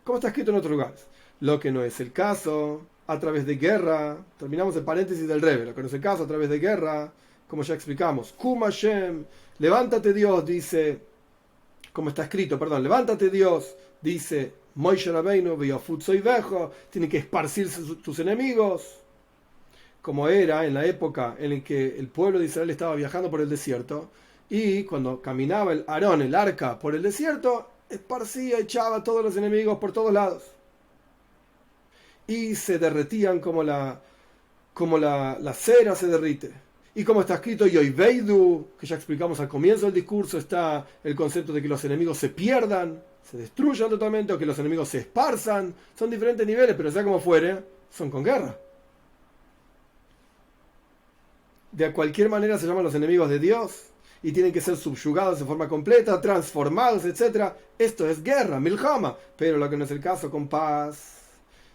Como está escrito en otros lugares. Lo que no es el caso, a través de guerra, terminamos el paréntesis del Rebbe, lo que no es el caso, a través de guerra, como ya explicamos, Kum Hashem, levántate Dios, dice, como está escrito, perdón, levántate Dios, dice Moshe Rabbeinu, tiene que esparcirse tus enemigos, como era en la época en la que el pueblo de Israel estaba viajando por el desierto, y cuando caminaba el Aarón, el arca, por el desierto, esparcía, echaba a todos los enemigos por todos lados. Y se derretían como la cera se derrite. Y como está escrito Yoiveidu, que ya explicamos al comienzo del discurso, está el concepto de que los enemigos se pierdan, se destruyan totalmente, o que los enemigos se esparzan. Son diferentes niveles, pero sea como fuere, son con guerra. De cualquier manera se llaman los enemigos de Dios, y tienen que ser subyugados de forma completa, transformados, etc. Esto es guerra, milhama, pero lo que no es el caso con paz.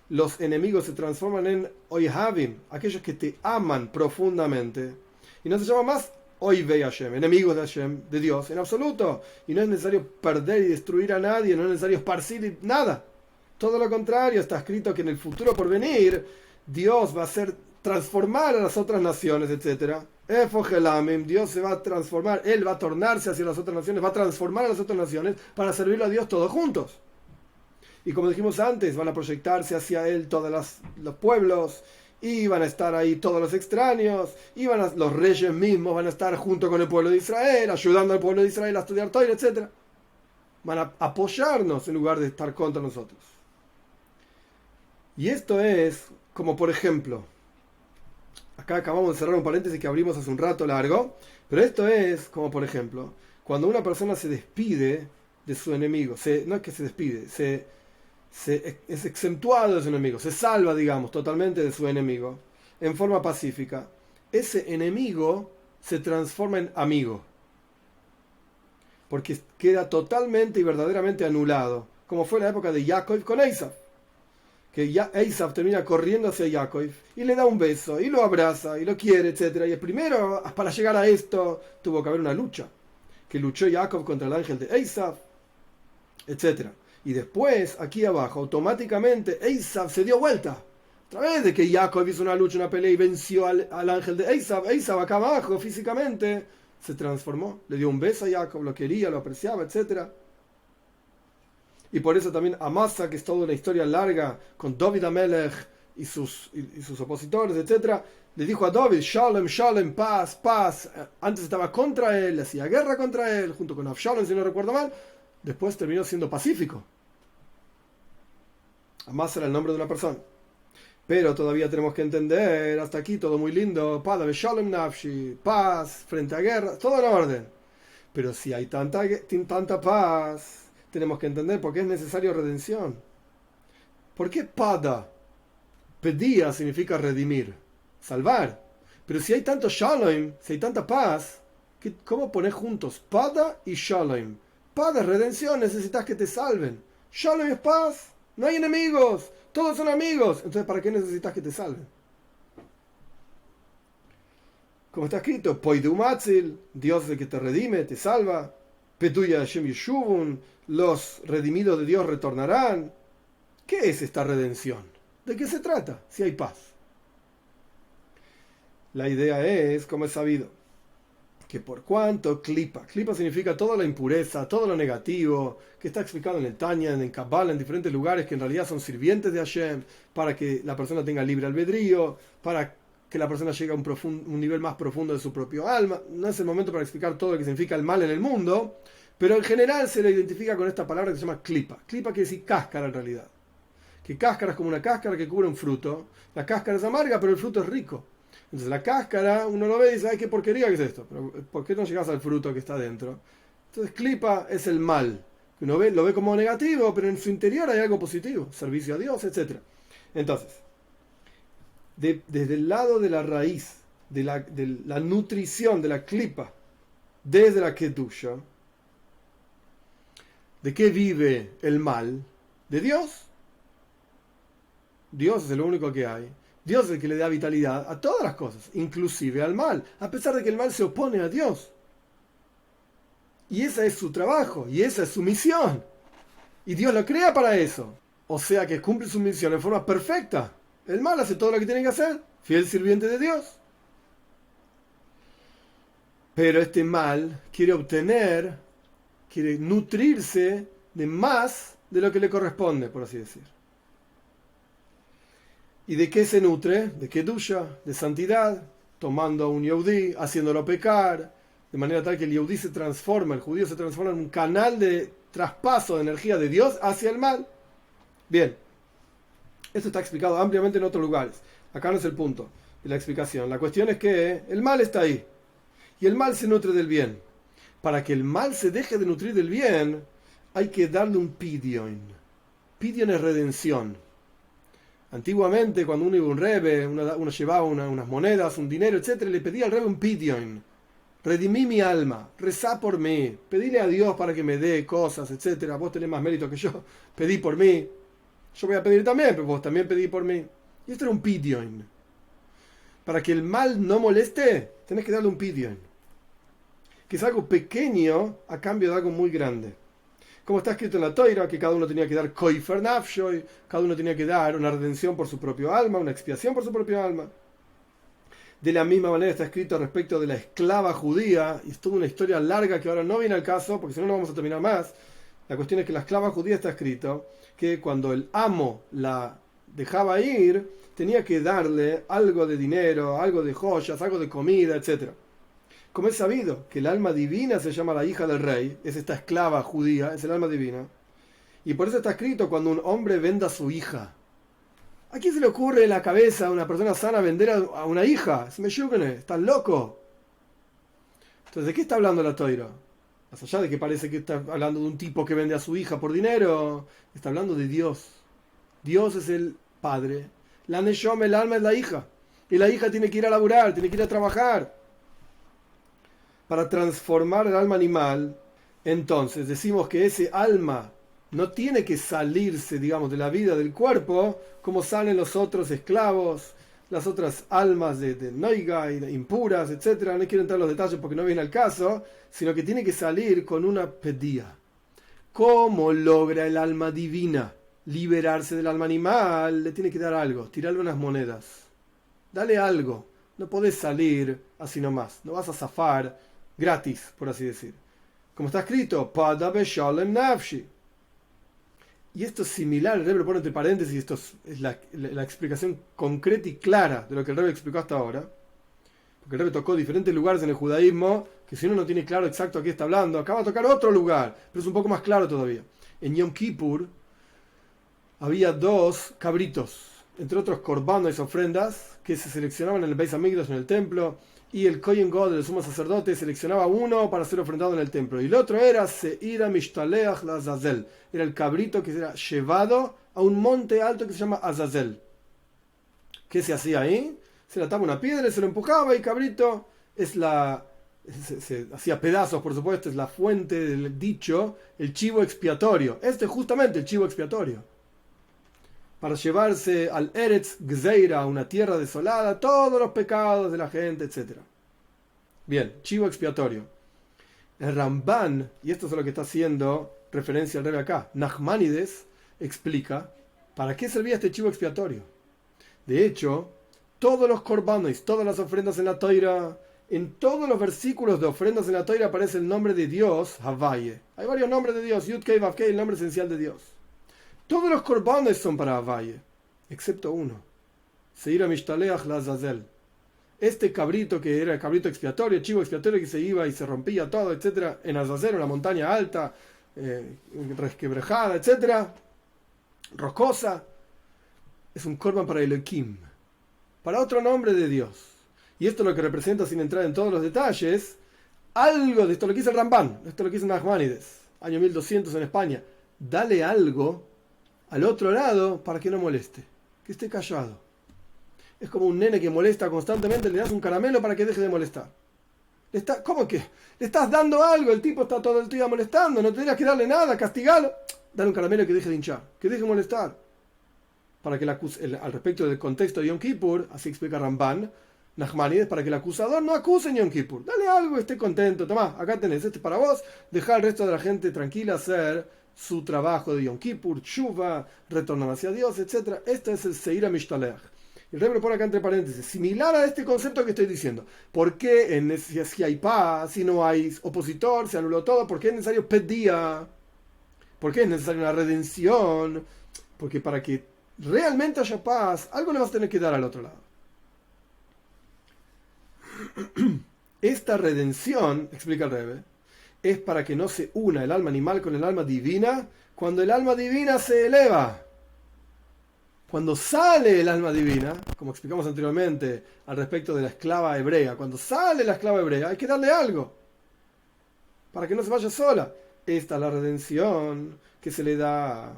Los enemigos se transforman en oihavim, aquellos que te aman profundamente, y no se llama más oivei Hashem, enemigos de Hashem, de Dios, en absoluto. Y no es necesario perder y destruir a nadie, no es necesario esparcir nada. Todo lo contrario, está escrito que en el futuro por venir, Dios va a hacer transformar a las otras naciones, etc. Dios se va a transformar, Él va a tornarse hacia las otras naciones, va a transformar a las otras naciones para servirle a Dios todos juntos. Y como dijimos antes, van a proyectarse hacia Él todos los pueblos, y van a estar ahí todos los extraños, y los reyes mismos van a estar junto con el pueblo de Israel, ayudando al pueblo de Israel a estudiar Torah, etc. Van a apoyarnos en lugar de estar contra nosotros. Y esto es como, por ejemplo, acá acabamos de cerrar un paréntesis que abrimos hace un rato largo, pero esto es como, por ejemplo, cuando una persona se despide de su enemigo, no es que se despide, es exentuado de su enemigo, se salva, digamos, totalmente de su enemigo, en forma pacífica. Ese enemigo se transforma en amigo, porque queda totalmente y verdaderamente anulado, como fue en la época de Jacob con Esav, que Esav termina corriendo hacia Jacob y le da un beso, y lo abraza, y lo quiere, etc. Y el primero, para llegar a esto, tuvo que haber una lucha, que luchó Jacob contra el ángel de Esav, etc. Y después, aquí abajo, automáticamente Esav se dio vuelta. A través de que Jacob hizo una lucha, una pelea y venció al ángel de Esav, acá abajo, físicamente, se transformó, le dio un beso a Jacob, lo quería, lo apreciaba, etc. Y por eso también Amasa, que es toda una historia larga con David Amelech y sus opositores, etc., le dijo a David, Shalom, Shalom, paz, paz. Antes estaba contra él, hacía guerra contra él, junto con Absalom, si no recuerdo mal. Después terminó siendo pacífico. Amasa era el nombre de una persona. Pero todavía tenemos que entender, hasta aquí todo muy lindo, Shalom Nafshi, paz, frente a guerra, todo en orden. Pero si hay tanta paz, tenemos que entender por qué es necesario redención. ¿Por qué Pada? Pedía significa redimir, salvar. Pero si hay tanto Shalom, si hay tanta paz, ¿cómo pones juntos Pada y Shalom? Pada es redención, necesitas que te salven. Shalom es paz, no hay enemigos, todos son amigos. Entonces, ¿para qué necesitas que te salven? Como está escrito, Poidumatzil, Dios es el que te redime, te salva. Petuya Hashem Yeshuvun, los redimidos de Dios retornarán. ¿Qué es esta redención? ¿De qué se trata? Si hay paz. La idea es, como es sabido, que por cuanto klipa significa toda la impureza, todo lo negativo, que está explicado en el Tanya, en el Kabbalah, en diferentes lugares que en realidad son sirvientes de Hashem, para que la persona tenga libre albedrío, para que la persona llegue a un nivel más profundo de su propio alma. No es el momento para explicar todo lo que significa el mal en el mundo, pero en general se le identifica con esta palabra que se llama klipa. Klipa quiere decir cáscara en realidad. Que cáscara es como una cáscara que cubre un fruto. La cáscara es amarga, pero el fruto es rico. Entonces la cáscara, uno lo ve y dice, ay, qué porquería que es esto. Pero ¿por qué no llegas al fruto que está dentro? Entonces klipa es el mal. Uno lo ve como negativo, pero en su interior hay algo positivo. Servicio a Dios, etc. Entonces, desde el lado de la raíz, de la nutrición de la klipa, desde la kedusha, ¿de qué vive el mal? De Dios. Dios es lo único que hay. Dios es el que le da vitalidad a todas las cosas, inclusive al mal, a pesar de que el mal se opone a Dios. Y ese es su trabajo, y esa es su misión. Y Dios lo crea para eso. O sea que cumple su misión en forma perfecta. El mal hace todo lo que tiene que hacer, fiel sirviente de Dios. Pero este mal quiere nutrirse de más de lo que le corresponde, por así decir. ¿Y de qué se nutre? De kedusha, de santidad, tomando a un yehudí, haciéndolo pecar, de manera tal que el yehudí se transforma, el judío se transforma en un canal de traspaso de energía de Dios hacia el mal. Bien, esto está explicado ampliamente en otros lugares. Acá no es el punto de la explicación. La cuestión es que el mal está ahí, y el mal se nutre del bien. Para que el mal se deje de nutrir del bien, hay que darle un pidyon. Pidyon es redención. Antiguamente, cuando uno iba a un rebe, uno llevaba unas monedas, un dinero, etc., le pedía al rebe un pidyon. Redimí mi alma, rezá por mí, pedile a Dios para que me dé cosas, etc. Vos tenés más mérito que yo, pedí por mí. Yo voy a pedir también, pero vos también pedí por mí. Y esto era un pidyon. Para que el mal no moleste, tenés que darle un pidyon. Que es algo pequeño a cambio de algo muy grande. Como está escrito en la Toira, que cada uno tenía que dar koifer nafshoy, cada uno tenía que dar una redención por su propio alma, una expiación por su propio alma. De la misma manera está escrito respecto de la esclava judía, y es toda una historia larga que ahora no viene al caso, porque si no, no vamos a terminar más. La cuestión es que la esclava judía está escrito que cuando el amo la dejaba ir, tenía que darle algo de dinero, algo de joyas, algo de comida, etc. Como es sabido que el alma divina se llama la hija del rey, es esta esclava judía, es el alma divina, y por eso está escrito cuando un hombre venda a su hija. ¿A quién se le ocurre en la cabeza a una persona sana vender a una hija? Se me yugene, ¿estás loco? Entonces, ¿de qué está hablando la Toira? Más allá de que parece que está hablando de un tipo que vende a su hija por dinero, está hablando de Dios. Dios es el padre, la neshama, el alma es la hija, y la hija tiene que ir a laburar, tiene que ir a trabajar para transformar el alma animal. Entonces decimos que ese alma no tiene que salirse, digamos, de la vida del cuerpo como salen los otros esclavos, las otras almas de noiga, impuras, etc. No quiero entrar en los detalles porque no viene al caso, sino que tiene que salir con una pedía. ¿Cómo logra el alma divina liberarse del alma animal? Le tiene que dar algo, tirarle unas monedas. Dale algo. No podés salir así nomás, no vas a zafar gratis, por así decir. Como está escrito, Pada Beshalem Nafshi. Y esto es similar, el Rebbe lo pone entre paréntesis, esto es la explicación concreta y clara de lo que el Rebbe explicó hasta ahora. Porque el Rebbe tocó diferentes lugares en el judaísmo, que si uno no tiene claro exacto a qué está hablando, acaba de tocar otro lugar, pero es un poco más claro todavía. En Yom Kippur había 2 cabritos, entre otros corbanos y ofrendas, que se seleccionaban en el Beis Hamikdash, en el templo, y el Kohen God, el sumo sacerdote, seleccionaba uno para ser ofrendado en el templo, y el otro era Seira Mishtaleach la Azazel, era el cabrito que era llevado a un monte alto que se llama Azazel. ¿Qué se hacía ahí? Se le ataba una piedra, se lo empujaba y el cabrito se hacía pedazos, por supuesto, es la fuente del dicho, el chivo expiatorio. Este es justamente el chivo expiatorio. Para llevarse al Eretz Gzeira, a una tierra desolada, todos los pecados de la gente, etc. Bien, chivo expiatorio. El Ramban, y esto es a lo que está haciendo referencia al Rebbe acá, Nachmanides explica para qué servía este chivo expiatorio. De hecho, todos los korbanos, todas las ofrendas en la Toira, en todos los versículos de ofrendas en la Toira aparece el nombre de Dios, Havaye. Hay varios nombres de Dios, Yud Kei Vav Kei, el nombre esencial de Dios. Todos los korbanos son para Havaye, excepto uno, Seira Mishtaleach la Azazel. Este cabrito que era el cabrito expiatorio, el chivo expiatorio que se iba y se rompía todo, etc., en Azazel, una montaña alta, resquebrajada, etc., rocosa, es un korban para Elohim, para otro nombre de Dios. Y esto lo que representa, sin entrar en todos los detalles, algo de esto lo que dice el Ramban, esto lo que dice Nachmanides, año 1200 en España. Dale algo al otro lado para que no moleste, que esté callado. Es como un nene que molesta constantemente, le das un caramelo para que deje de molestar. ¿Cómo que? Le estás dando algo, el tipo está todo el día molestando, no tendrías que darle nada, castigarlo. Dale un caramelo que deje de hinchar, que deje de molestar. Para que al respecto del contexto de Yom Kippur, así explica Ramban, Nachmanides, para que el acusador no acuse en Yom Kippur. Dale algo, esté contento, tomá, acá tenés, este para vos, deja al resto de la gente tranquila hacer su trabajo de Yom Kippur, Tshuva, retornar hacia Dios, etc. Este es el Seira Mishtaleach. El Rebbe lo pone acá entre paréntesis, similar a este concepto que estoy diciendo. ¿Por qué si hay paz, si no hay opositor, se anuló todo? ¿Por qué es necesario pedía? ¿Por qué es necesaria una redención? Porque para que realmente haya paz, algo le vas a tener que dar al otro lado. Esta redención, explica el Rebbe, es para que no se una el alma animal con el alma divina cuando el alma divina se eleva. Cuando sale el alma divina, como explicamos anteriormente al respecto de la esclava hebrea, cuando sale la esclava hebrea hay que darle algo para que no se vaya sola. Esta es la redención que se le da.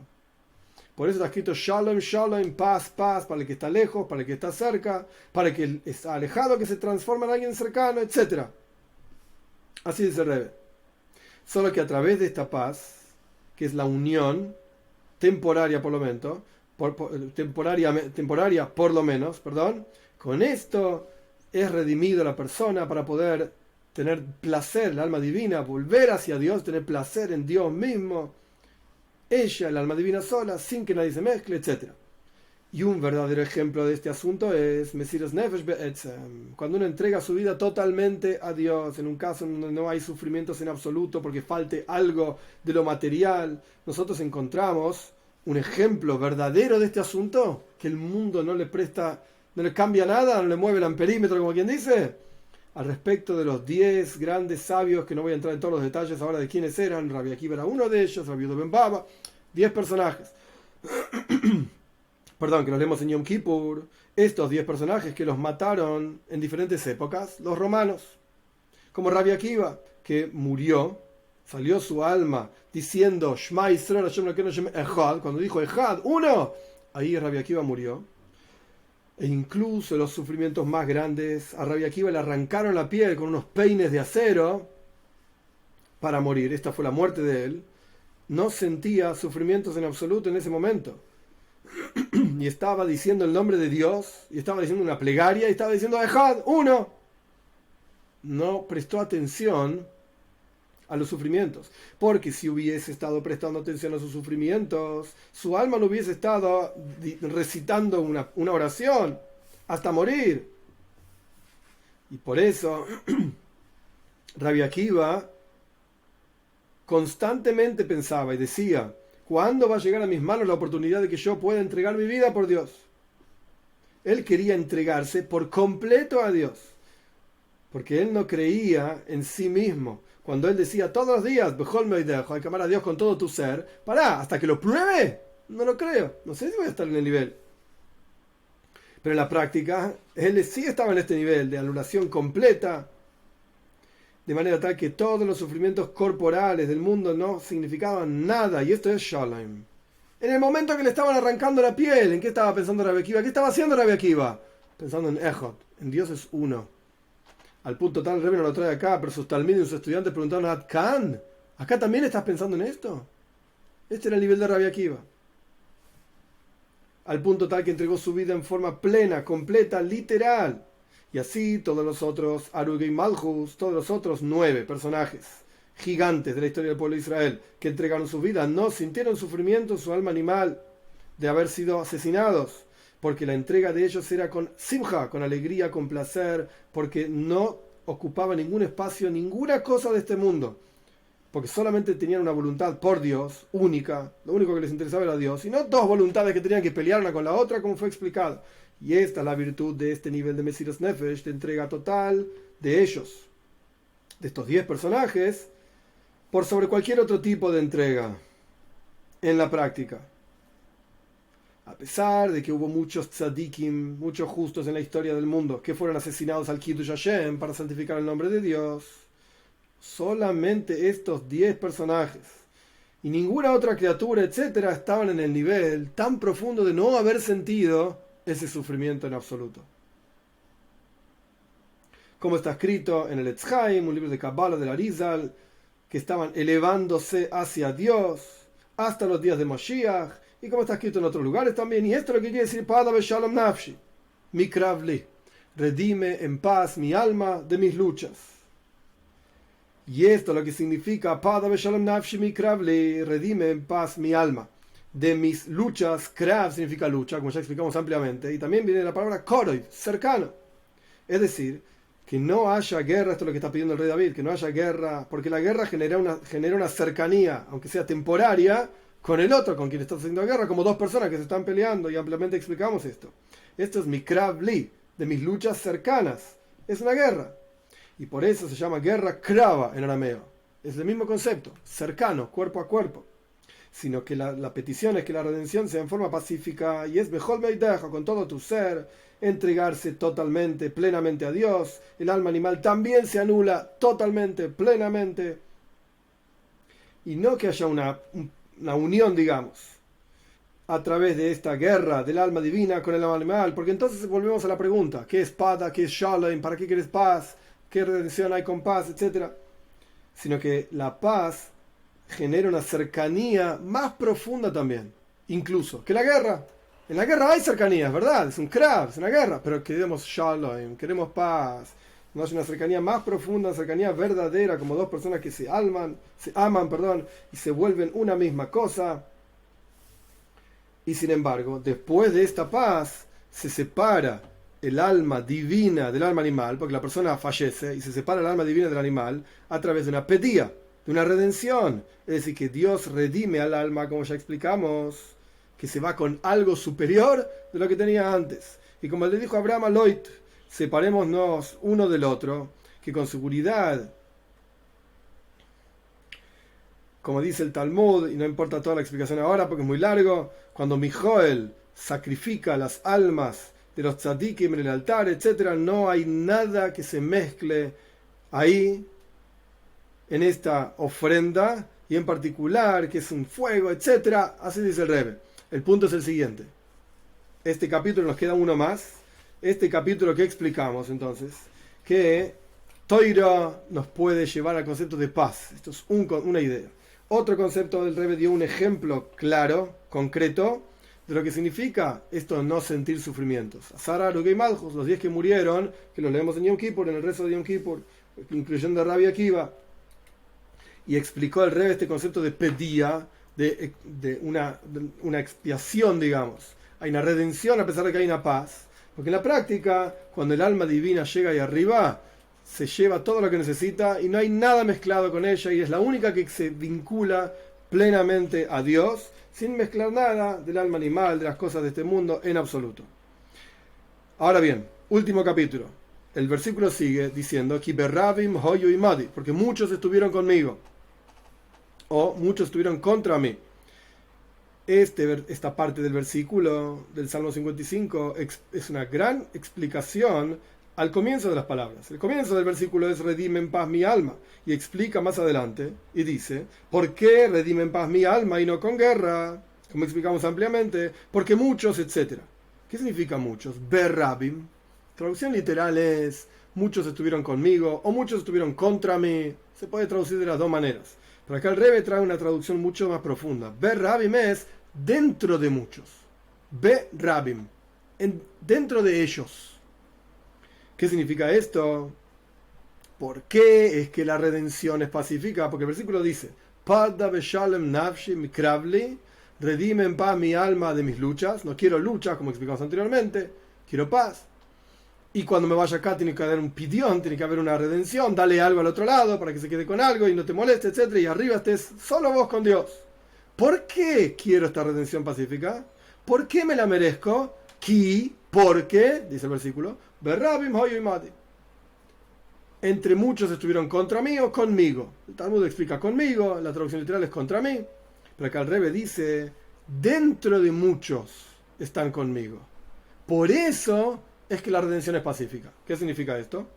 Por eso está escrito Shalom, Shalom, paz, paz, para el que está lejos, para el que está cerca, para el que está alejado, que se transforma en alguien cercano, etc. Así dice el Rebbe. Solo que a través de esta paz, que es la unión temporaria por lo menos, temporaria por lo menos, con esto es redimido la persona para poder tener placer, el alma divina, volver hacia Dios, tener placer en Dios mismo, ella, el alma divina sola, sin que nadie se mezcle, etc. Y un verdadero ejemplo de este asunto es Mesiras Nefesh Be'etzem, cuando uno entrega su vida totalmente a Dios, en un caso donde no hay sufrimientos en absoluto porque falte algo de lo material. Nosotros encontramos un ejemplo verdadero de este asunto, que el mundo no le cambia nada, no le mueve el amperímetro, como quien dice, al respecto de los 10 grandes sabios, que no voy a entrar en todos los detalles ahora de quiénes eran. Rabbi Akiva era uno de ellos, Rabbi Yehuda ben Baba, 10 personajes. Perdón, que los leemos en Yom Kippur. Estos 10 personajes que los mataron en diferentes épocas, los romanos. Como Rabbi Akiva, que murió, salió su alma diciendo Shema Yisrael Hashem Elokeinu Hashem Echad, cuando dijo Echad, uno, ahí Rabbi Akiva murió. E incluso los sufrimientos más grandes, a Rabbi Akiva le arrancaron la piel con unos peines de acero para morir. Esta fue la muerte de él. No sentía sufrimientos en absoluto en ese momento. Y estaba diciendo el nombre de Dios, y estaba diciendo una plegaria, y estaba diciendo Ejad, uno. No prestó atención a los sufrimientos, porque si hubiese estado prestando atención a sus sufrimientos, su alma no hubiese estado recitando una oración hasta morir. Y por eso Rabbi Akiva constantemente pensaba y decía: ¿cuándo va a llegar a mis manos la oportunidad de que yo pueda entregar mi vida por Dios? Él quería entregarse por completo a Dios, porque él no creía en sí mismo. Cuando él decía todos los días, Bejol me dejo, hay que amar a Dios con todo tu ser, pará, hasta que lo pruebe, no lo creo, no sé si voy a estar en el nivel. Pero en la práctica, él sí estaba en este nivel de anulación completa, de manera tal que todos los sufrimientos corporales del mundo no significaban nada, y esto es Shalom. En el momento que le estaban arrancando la piel, ¿en qué estaba pensando Rabbi Akiva? ¿Qué estaba haciendo Rabbi Akiva? Pensando en Ejod, en Dios es uno. Al punto tal, el Rebbe no lo trae acá, pero sus talmidim y sus estudiantes preguntaron a Khan: ¿acá también estás pensando en esto? Este era el nivel de Rabbi Akiva. Al punto tal que entregó su vida en forma plena, completa, literal. Y así todos los otros, Arugei Malchus, todos los otros 9 personajes gigantes de la historia del pueblo de Israel que entregaron su vida, no sintieron sufrimiento en su alma animal de haber sido asesinados, porque la entrega de ellos era con simja, con alegría, con placer, porque no ocupaba ningún espacio, ninguna cosa de este mundo, porque solamente tenían una voluntad por Dios, única, lo único que les interesaba era Dios, y no 2 voluntades que tenían que pelear una con la otra, como fue explicado. Y esta es la virtud de este nivel de Mesiras Nefesh, de entrega total de ellos, de estos 10 personajes, por sobre cualquier otro tipo de entrega en la práctica. A pesar de que hubo muchos tzadikim, muchos justos en la historia del mundo, que fueron asesinados al Kiddush Hashem para santificar el nombre de Dios, solamente estos 10 personajes y ninguna otra criatura, etcétera, estaban en el nivel tan profundo de no haber sentido ese sufrimiento en absoluto. Como está escrito en el Etz Chaim, un libro de Kabbalah del Arizal, que estaban elevándose hacia Dios hasta los días de Moshiach, y como está escrito en otros lugares también. Y esto es lo que quiere decir Pada Beshalom Nafshi, Mikravli, redime en paz mi alma de mis luchas. Y esto es lo que significa Pada Beshalom Nafshi Mikravli, redime en paz mi alma de mis luchas. Krav significa lucha, como ya explicamos ampliamente, y también viene la palabra Korov, cercano. Es decir, que no haya guerra, esto es lo que está pidiendo el rey David, que no haya guerra, porque la guerra genera una cercanía, aunque sea temporaria, con el otro, con quien está haciendo guerra, como 2 personas que se están peleando, y ampliamente explicamos esto. Esto es mi Krav Li, de mis luchas cercanas. Es una guerra. Y por eso se llama guerra Krava en arameo. Es el mismo concepto, cercano, cuerpo a cuerpo. Sino que la petición es que la redención sea en forma pacífica, y es Bejol Meideja, con todo tu ser, entregarse totalmente, plenamente a Dios. El alma animal también se anula totalmente, plenamente. Y no que haya una unión, digamos, a través de esta guerra del alma divina con el alma animal, porque entonces volvemos a la pregunta: ¿qué es Pada? ¿Qué es Shalom? ¿Para qué quieres paz? ¿Qué redención hay con paz? Etcétera. Sino que la paz genera una cercanía más profunda también, incluso, que la guerra. En la guerra hay cercanías, ¿verdad? Es un Krav, es una guerra, pero queremos Shalom, queremos paz. No hay una cercanía más profunda, una cercanía verdadera, como 2 personas que se aman, y se vuelven una misma cosa. Y sin embargo, después de esta paz, se separa el alma divina del alma animal, porque la persona fallece y se separa el alma divina del animal a través de una pedía, de una redención. Es decir, que Dios redime al alma, como ya explicamos, que se va con algo superior de lo que tenía antes. Y como le dijo Abraham a Lot, separémonos uno del otro, que con seguridad, como dice el Talmud, y no importa toda la explicación ahora porque es muy largo, cuando Mijoel sacrifica las almas de los tzadikim en el altar, etc., no hay nada que se mezcle ahí en esta ofrenda, y en particular que es un fuego, etc. Así dice el Rebbe. El punto es el siguiente. Este capítulo nos queda uno más. Este capítulo que explicamos entonces, que Toira nos puede llevar al concepto de paz. Esto es una idea. Otro concepto del Rebbe dio un ejemplo claro, concreto, de lo que significa esto no sentir sufrimientos. Sara, Arugei Malchus, los 10 que murieron, que los leemos en Yom Kippur, en el rezo de Yom Kippur, incluyendo a Rabbi Akiva. Y explicó el Rebbe este concepto de pedía, de una expiación, digamos. Hay una redención a pesar de que hay una paz. Porque en la práctica, cuando el alma divina llega ahí arriba, se lleva todo lo que necesita y no hay nada mezclado con ella, y es la única que se vincula plenamente a Dios, sin mezclar nada del alma animal, de las cosas de este mundo, en absoluto. Ahora bien, último capítulo. El versículo sigue diciendo: porque muchos estuvieron conmigo, o muchos estuvieron contra mí. Esta parte del versículo del Salmo 55 es una gran explicación al comienzo de las palabras. El comienzo del versículo es: redime en paz mi alma, y explica más adelante y dice: ¿por qué redime en paz mi alma y no con guerra? Como explicamos ampliamente, porque muchos, etc. ¿Qué significa muchos? Berrabim. Traducción literal es: muchos estuvieron conmigo o muchos estuvieron contra mí. Se puede traducir de las dos maneras. Pero acá el Rebbe trae una traducción mucho más profunda. Berrabim es dentro de muchos. Berrabim, dentro de ellos. ¿Qué significa esto? ¿Por qué es que la redención es pacífica? Porque el versículo dice: Pada beshalem nafshi mikravli, redime en paz mi alma de mis luchas. No quiero luchas, como explicamos anteriormente, quiero paz. Y cuando me vaya acá tiene que haber un pidión, tiene que haber una redención, dale algo al otro lado para que se quede con algo y no te moleste, etc. Y arriba estés solo vos con Dios. ¿Por qué quiero esta redención pacífica? ¿Por qué me la merezco? Porque, dice el versículo, Berrabim hoy madi. Entre muchos estuvieron contra mí o conmigo. El Talmud explica conmigo, la traducción literal es contra mí. Pero acá el Rebbe dice: dentro de muchos están conmigo. Por eso es que la redención es pacífica. ¿Qué significa esto?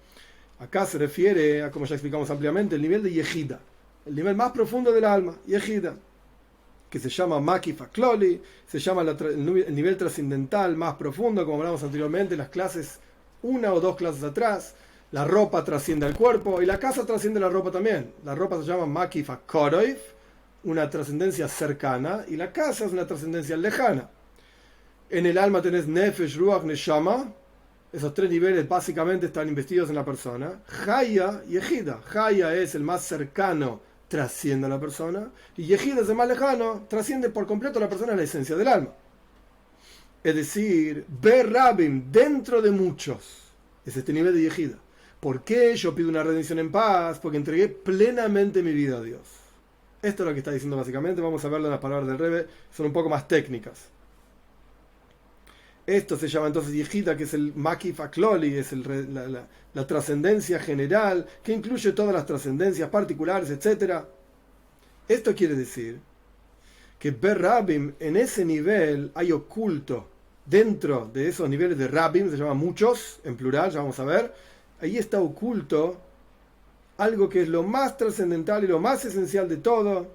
Acá se refiere a, como ya explicamos ampliamente, el nivel de Yehida, el nivel más profundo del alma, Yehida, que se llama Makif Akloli, se llama el nivel trascendental más profundo, como hablamos anteriormente en las clases, una o dos clases atrás. La ropa trasciende al cuerpo y la casa trasciende la ropa también. La ropa se llama Makif Akoroif, una trascendencia cercana, y la casa es una trascendencia lejana. En el alma tenés Nefesh, Ruach, Neshama. Esos tres niveles básicamente están investidos en la persona. Haya y Yehida. Haya es el más cercano, trasciende a la persona. Y Yehida es el más lejano, trasciende por completo a la persona, la esencia del alma. Es decir, Berrabim, dentro de muchos, es este nivel de Yehida. ¿Por qué yo pido una redención en paz? Porque entregué plenamente mi vida a Dios. Esto es lo que está diciendo básicamente. Vamos a verlo en las palabras del Rebbe, son un poco más técnicas. Esto se llama entonces Yehida, que es el Makif Akloli, es la trascendencia general, que incluye todas las trascendencias particulares, etc. Esto quiere decir que Berrabim, en ese nivel hay oculto, dentro de esos niveles de Rabim, se llama muchos, en plural, ya vamos a ver, ahí está oculto algo que es lo más trascendental y lo más esencial de todo,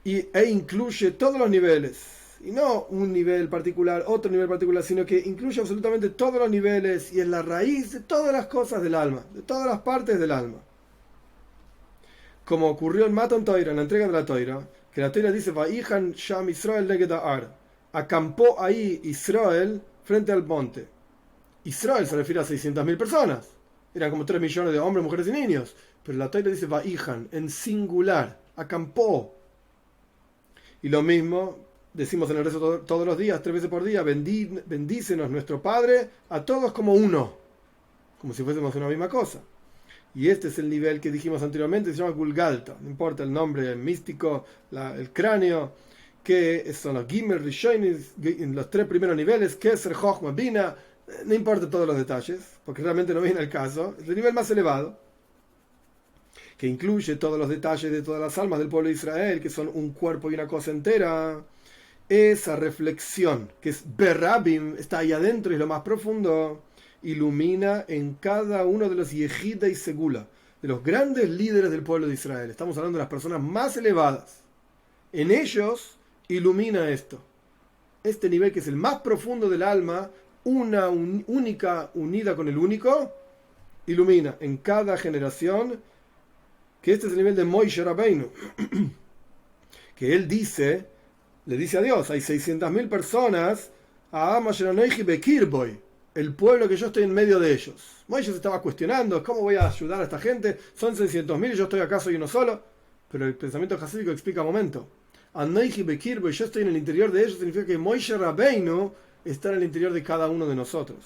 e incluye todos los niveles. Y no un nivel particular, otro nivel particular, sino que incluye absolutamente todos los niveles y es la raíz de todas las cosas del alma, de todas las partes del alma. Como ocurrió en Matan Toira, en la entrega de la Toira, que la Toira dice: Vaihan Sham Israel Negeda'ar. Acampó ahí Israel frente al monte. Israel se refiere a 600.000 personas. Eran como 3 millones de hombres, mujeres y niños. Pero la Toira dice Vaihan, en singular, acampó. Y lo mismo decimos en el rezo todos los días, 3 veces por día: bendícenos nuestro Padre a todos como uno, como si fuésemos una misma cosa. Y este es el nivel que dijimos anteriormente, se llama Gulgalta, no importa el nombre místico, el cráneo, que son los Gimel Rishonis, los 3 primeros niveles, Keser, Chochma, Bina, no importa todos los detalles, porque realmente no viene al caso, es el nivel más elevado, que incluye todos los detalles de todas las almas del pueblo de Israel, que son un cuerpo y una cosa entera. Esa reflexión, que es Berrabim, está ahí adentro y es lo más profundo, ilumina en cada uno de los Yehida y Segula, de los grandes líderes del pueblo de Israel. Estamos hablando de las personas más elevadas. En ellos ilumina esto. Este nivel que es el más profundo del alma, una única unida con el único, ilumina en cada generación, que este es el nivel de Moshe Rabbeinu, que él le dice a Dios: hay 600.000 personas, el pueblo que yo estoy en medio de ellos. Moshe se estaba cuestionando: ¿cómo voy a ayudar a esta gente? Son 600.000 y yo estoy acá, soy uno solo. Pero el pensamiento jasídico explica: momento, yo estoy en el interior de ellos, significa que Moshe Rabbeinu está en el interior de cada uno de nosotros.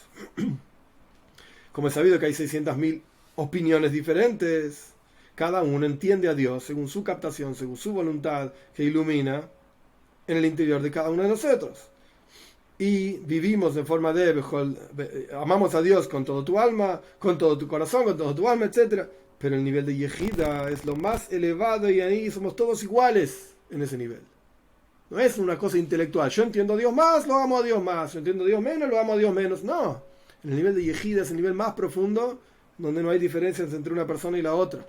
Como es sabido que hay 600.000 opiniones diferentes, cada uno entiende a Dios según su captación, según su voluntad que ilumina en el interior de cada uno de nosotros. Y vivimos de forma de amamos a Dios con todo tu alma, con todo tu corazón, con todo tu alma, etc. Pero el nivel de Yehida es lo más elevado y ahí somos todos iguales en ese nivel. No es una cosa intelectual. Yo entiendo a Dios más, lo amo a Dios más. Yo entiendo a Dios menos, lo amo a Dios menos. No. El nivel de Yehida es el nivel más profundo, donde no hay diferencias entre una persona y la otra.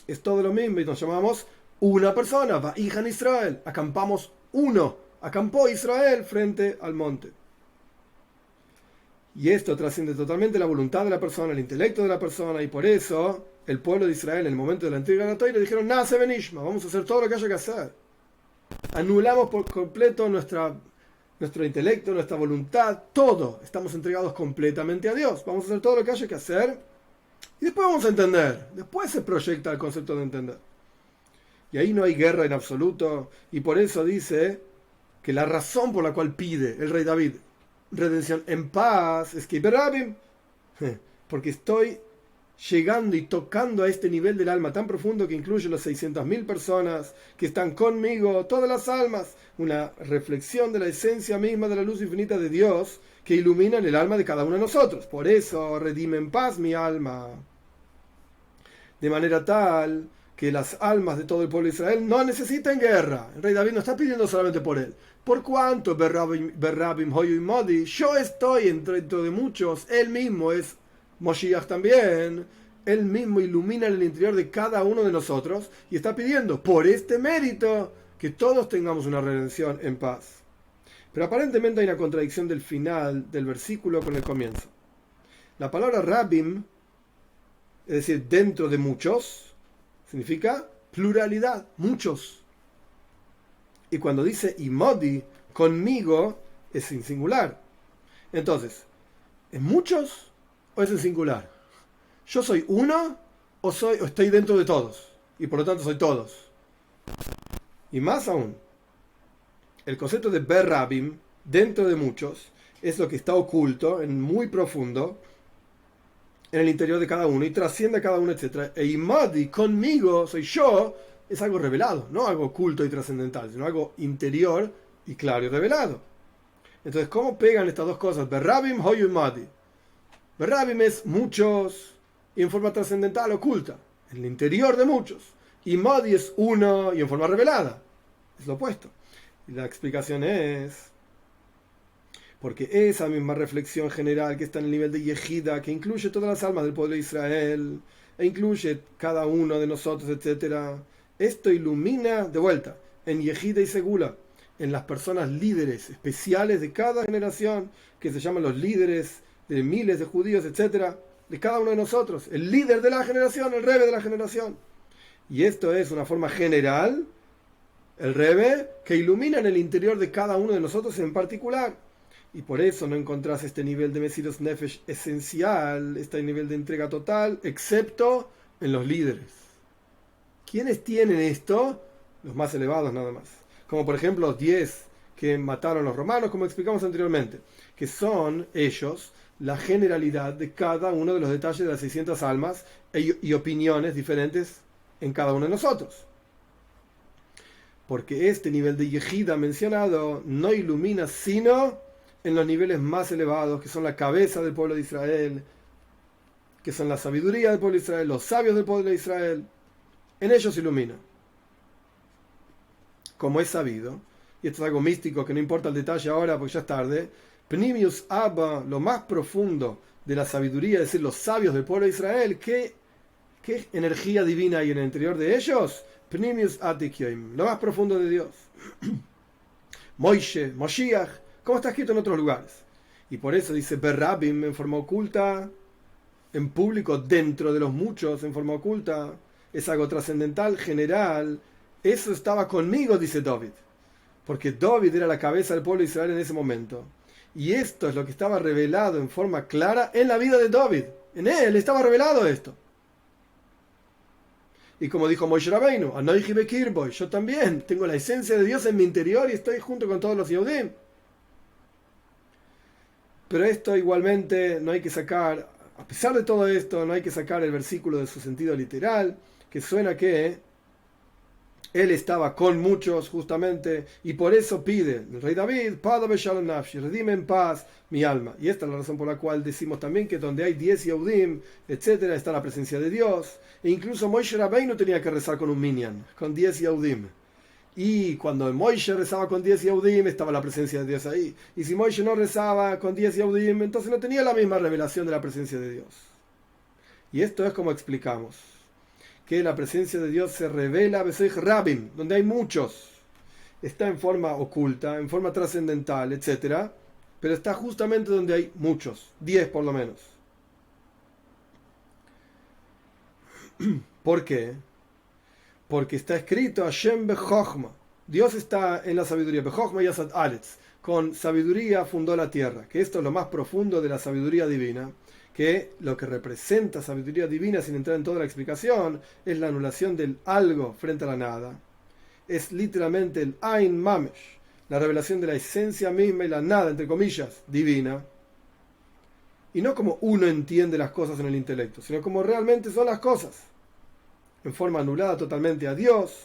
Es todo lo mismo y nos llamamos una persona. Va'ijan Israel. Acampamos uno. Acampó Israel frente al monte. Y esto trasciende totalmente la voluntad de la persona, el intelecto de la persona, y por eso el pueblo de Israel en el momento de la entrega de la Torá le dijeron: Nace Benishma, vamos a hacer todo lo que haya que hacer. Anulamos por completo nuestro intelecto, nuestra voluntad, todo. Estamos entregados completamente a Dios. Vamos a hacer todo lo que haya que hacer y después vamos a entender. Después se proyecta el concepto de entender. Y ahí no hay guerra en absoluto, y por eso dice que la razón por la cual pide el rey David redención en paz es que Berabim, porque estoy llegando y tocando a este nivel del alma tan profundo que incluye las 600.000 personas que están conmigo, todas las almas, una reflexión de la esencia misma de la luz infinita de Dios que ilumina el alma de cada uno de nosotros. Por eso redime en paz mi alma, de manera tal que las almas de todo el pueblo de Israel no necesiten guerra. El rey David no está pidiendo solamente por él. Por cuanto Berrabim Hoyu Modi, yo estoy dentro de muchos, él mismo es Moshiach también, él mismo ilumina en el interior de cada uno de nosotros y está pidiendo por este mérito que todos tengamos una redención en paz. Pero aparentemente hay una contradicción del final del versículo con el comienzo. La palabra Rabim, es decir, dentro de muchos, significa pluralidad, muchos. Y cuando dice imodi, conmigo, es en singular. Entonces, ¿es muchos o es en singular? ¿Yo soy uno o estoy dentro de todos? Y por lo tanto soy todos. Y más aún, el concepto de berrabim, dentro de muchos, es lo que está oculto, en muy profundo, en el interior de cada uno y trasciende a cada uno, etc. E imadi, conmigo, soy yo, es algo revelado, no algo oculto y trascendental, sino algo interior y claro y revelado. Entonces, ¿cómo pegan estas dos cosas? Berrabim, hoyu imadi. Berrabim es muchos y en forma trascendental oculta, en el interior de muchos. Imadi es uno y en forma revelada. Es lo opuesto. Y la explicación es porque esa misma reflexión general que está en el nivel de Yehida, que incluye todas las almas del pueblo de Israel, e incluye cada uno de nosotros, etc., esto ilumina de vuelta en Yehida y Segula, en las personas líderes especiales de cada generación, que se llaman los líderes de miles de judíos, etc., de cada uno de nosotros, el líder de la generación, el Rebbe de la generación. Y esto es una forma general, el Rebbe, que ilumina en el interior de cada uno de nosotros en particular. Y por eso no encontrás este nivel de Mesiros Nefesh esencial, este nivel de entrega total, excepto en los líderes. ¿Quiénes tienen esto? Los más elevados nada más. Como por ejemplo los 10 que mataron los romanos, como explicamos anteriormente, que son ellos la generalidad de cada uno de los detalles de las 600 almas y opiniones diferentes en cada uno de nosotros. Porque este nivel de Yehida mencionado no ilumina sino en los niveles más elevados, que son la cabeza del pueblo de Israel, que son la sabiduría del pueblo de Israel, los sabios del pueblo de Israel. En ellos ilumina. Como es sabido, y esto es algo místico que no importa el detalle ahora porque ya es tarde, Pnimius Abba, lo más profundo de la sabiduría, es decir, los sabios del pueblo de Israel, ¿qué energía divina hay en el interior de ellos? Pnimius Atikyoim, lo más profundo de Dios. Moishe, Moshiach, como está escrito en otros lugares. Y por eso dice Berrabim en forma oculta, en público, dentro de los muchos, en forma oculta. Es algo trascendental, general. Eso estaba conmigo, dice David. Porque David era la cabeza del pueblo de Israel en ese momento. Y esto es lo que estaba revelado en forma clara en la vida de David. En él estaba revelado esto. Y como dijo Moshe Rabbeinu, Anoichi Bekirboy, yo también tengo la esencia de Dios en mi interior y estoy junto con todos los Yehudim. Pero esto igualmente no hay que sacar a pesar de todo esto, no hay que sacar el versículo de su sentido literal, que suena que él estaba con muchos justamente, y por eso pide el rey David, redime en paz mi alma. Y esta es la razón por la cual decimos también que donde hay 10 Yehudim, etcétera, está la presencia de Dios. E incluso Moshe Rabbeinu tenía que rezar con un minyan, con 10 Yehudim. Y cuando Moshe rezaba con 10 Yehudim, estaba la presencia de Dios ahí. Y si Moshe no rezaba con 10 Yehudim, entonces no tenía la misma revelación de la presencia de Dios. Y esto es como explicamos, que la presencia de Dios se revela a Besoich Rabim, donde hay muchos. Está en forma oculta, en forma trascendental, etc. Pero está justamente donde hay muchos, 10 por lo menos. ¿Por qué? Porque está escrito Hashem Bechochma. Dios está en la sabiduría. Bechochma Yasad Aretz. Con sabiduría fundó la tierra. Que esto es lo más profundo de la sabiduría divina. Que lo que representa sabiduría divina, sin entrar en toda la explicación, es la anulación del algo frente a la nada. Es literalmente el Ain Mamesh, la revelación de la esencia misma y la nada, entre comillas, divina. Y no como uno entiende las cosas en el intelecto, sino como realmente son las cosas. En forma anulada totalmente a Dios.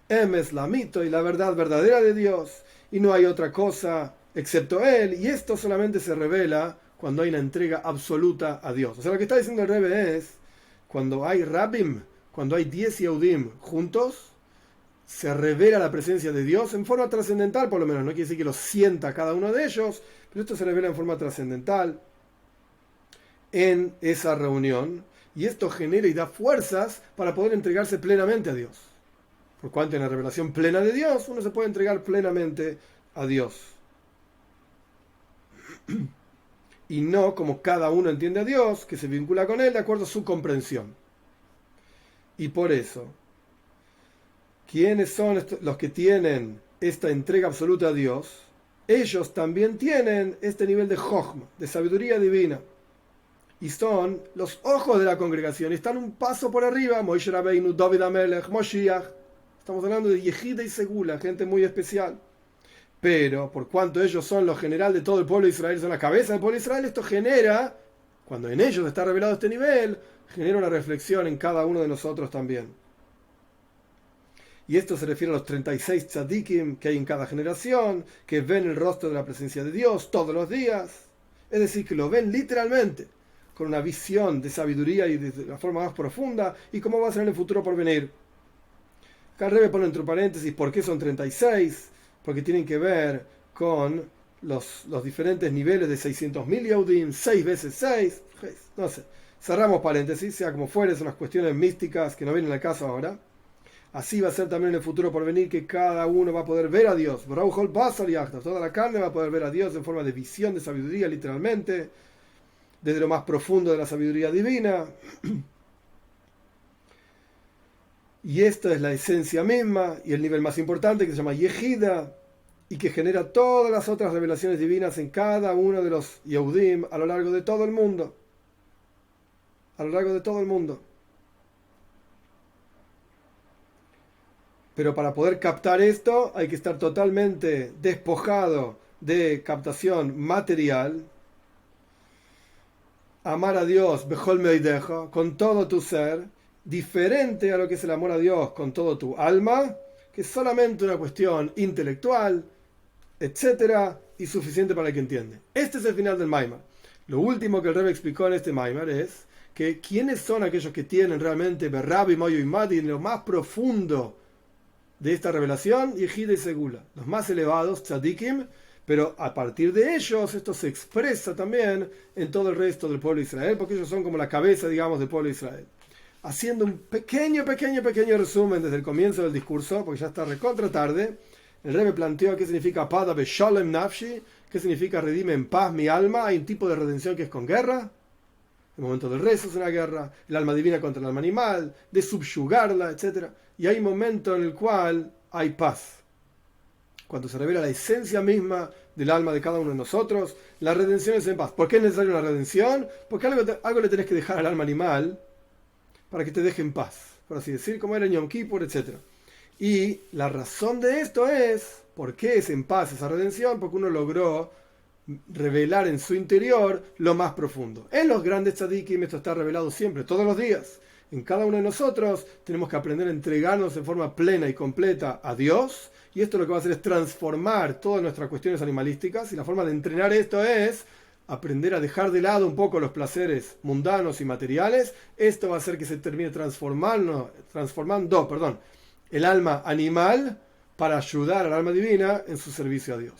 Es la mito y la verdad verdadera de Dios. Y no hay otra cosa excepto Él. Y esto solamente se revela cuando hay una entrega absoluta a Dios. O sea, lo que está diciendo el Rebbe es, cuando hay Rabim, cuando hay 10 Yehudim juntos, se revela la presencia de Dios en forma trascendental, por lo menos. No quiere decir que lo sienta cada uno de ellos, pero esto se revela en forma trascendental en esa reunión. Y esto genera y da fuerzas para poder entregarse plenamente a Dios. Por cuanto en la revelación plena de Dios, uno se puede entregar plenamente a Dios. Y no como cada uno entiende a Dios, que se vincula con Él de acuerdo a su comprensión. Y por eso, ¿quiénes son los que tienen esta entrega absoluta a Dios? Ellos también tienen este nivel de Jochma, de sabiduría divina. Y son los ojos de la congregación. Están un paso por arriba. Moshe Rabbeinu, David HaMelech, Moshiach. Estamos hablando de Yehida y Segula, gente muy especial. Pero, por cuanto ellos son lo general de todo el pueblo de Israel, son la cabeza del pueblo de Israel, esto genera, cuando en ellos está revelado este nivel, genera una reflexión en cada uno de nosotros también. Y esto se refiere a los 36 tzadikim que hay en cada generación, que ven el rostro de la presencia de Dios todos los días. Es decir, que lo ven literalmente, con una visión de sabiduría y de la forma más profunda, y cómo va a ser en el futuro por venir. Acá el Rebbe pone entre paréntesis por qué son 36, porque tienen que ver con los diferentes niveles de 600.000 Yehudim, 6 veces 6, no sé. Cerramos paréntesis, sea como fuere, son unas cuestiones místicas que no vienen al caso ahora. Así va a ser también en el futuro por venir, que cada uno va a poder ver a Dios. Toda la carne va a poder ver a Dios en forma de visión, de sabiduría, literalmente, desde lo más profundo de la sabiduría divina. Y esta es la esencia misma y el nivel más importante, que se llama Yehida, y que genera todas las otras revelaciones divinas en cada uno de los Yehudim a lo largo de todo el mundo. A lo largo de todo el mundo. Pero para poder captar esto hay que estar totalmente despojado de captación material. Amar a Dios, Bechol Meideja, con todo tu ser, diferente a lo que es el amor a Dios con todo tu alma, que es solamente una cuestión intelectual, etcétera, y suficiente para el que entiende. Este es el final del Maimar. Lo último que el Rebbe explicó en este Maimar es que quiénes son aquellos que tienen realmente Berrabi, Moyo y Madi en lo más profundo de esta revelación, Yehida y Segula, los más elevados, tzadikim, pero a partir de ellos esto se expresa también en todo el resto del pueblo de Israel, porque ellos son como la cabeza, digamos, del pueblo de Israel. Haciendo un pequeño resumen desde el comienzo del discurso, porque ya está recontra tarde, el Rebbe planteó qué significa Pada Beshalem Nafshi, qué significa redime en paz mi alma. Hay un tipo de redención que es con guerra, el momento del rezo es una guerra, el alma divina contra el alma animal, de subyugarla, etc. Y hay un momento en el cual hay paz. Cuando se revela la esencia misma del alma de cada uno de nosotros, la redención es en paz. ¿Por qué es necesaria una redención? Porque algo le tenés que dejar al alma animal para que te deje en paz, por así decir, como era en Yom Kippur, etc. Y la razón de esto es, ¿por qué es en paz esa redención? Porque uno logró revelar en su interior lo más profundo. En los grandes tzadikim esto está revelado siempre, todos los días. En cada uno de nosotros tenemos que aprender a entregarnos en forma plena y completa a Dios, y esto lo que va a hacer es transformar todas nuestras cuestiones animalísticas, y la forma de entrenar esto es aprender a dejar de lado un poco los placeres mundanos y materiales. Esto va a hacer que se termine transformando el alma animal para ayudar al alma divina en su servicio a Dios.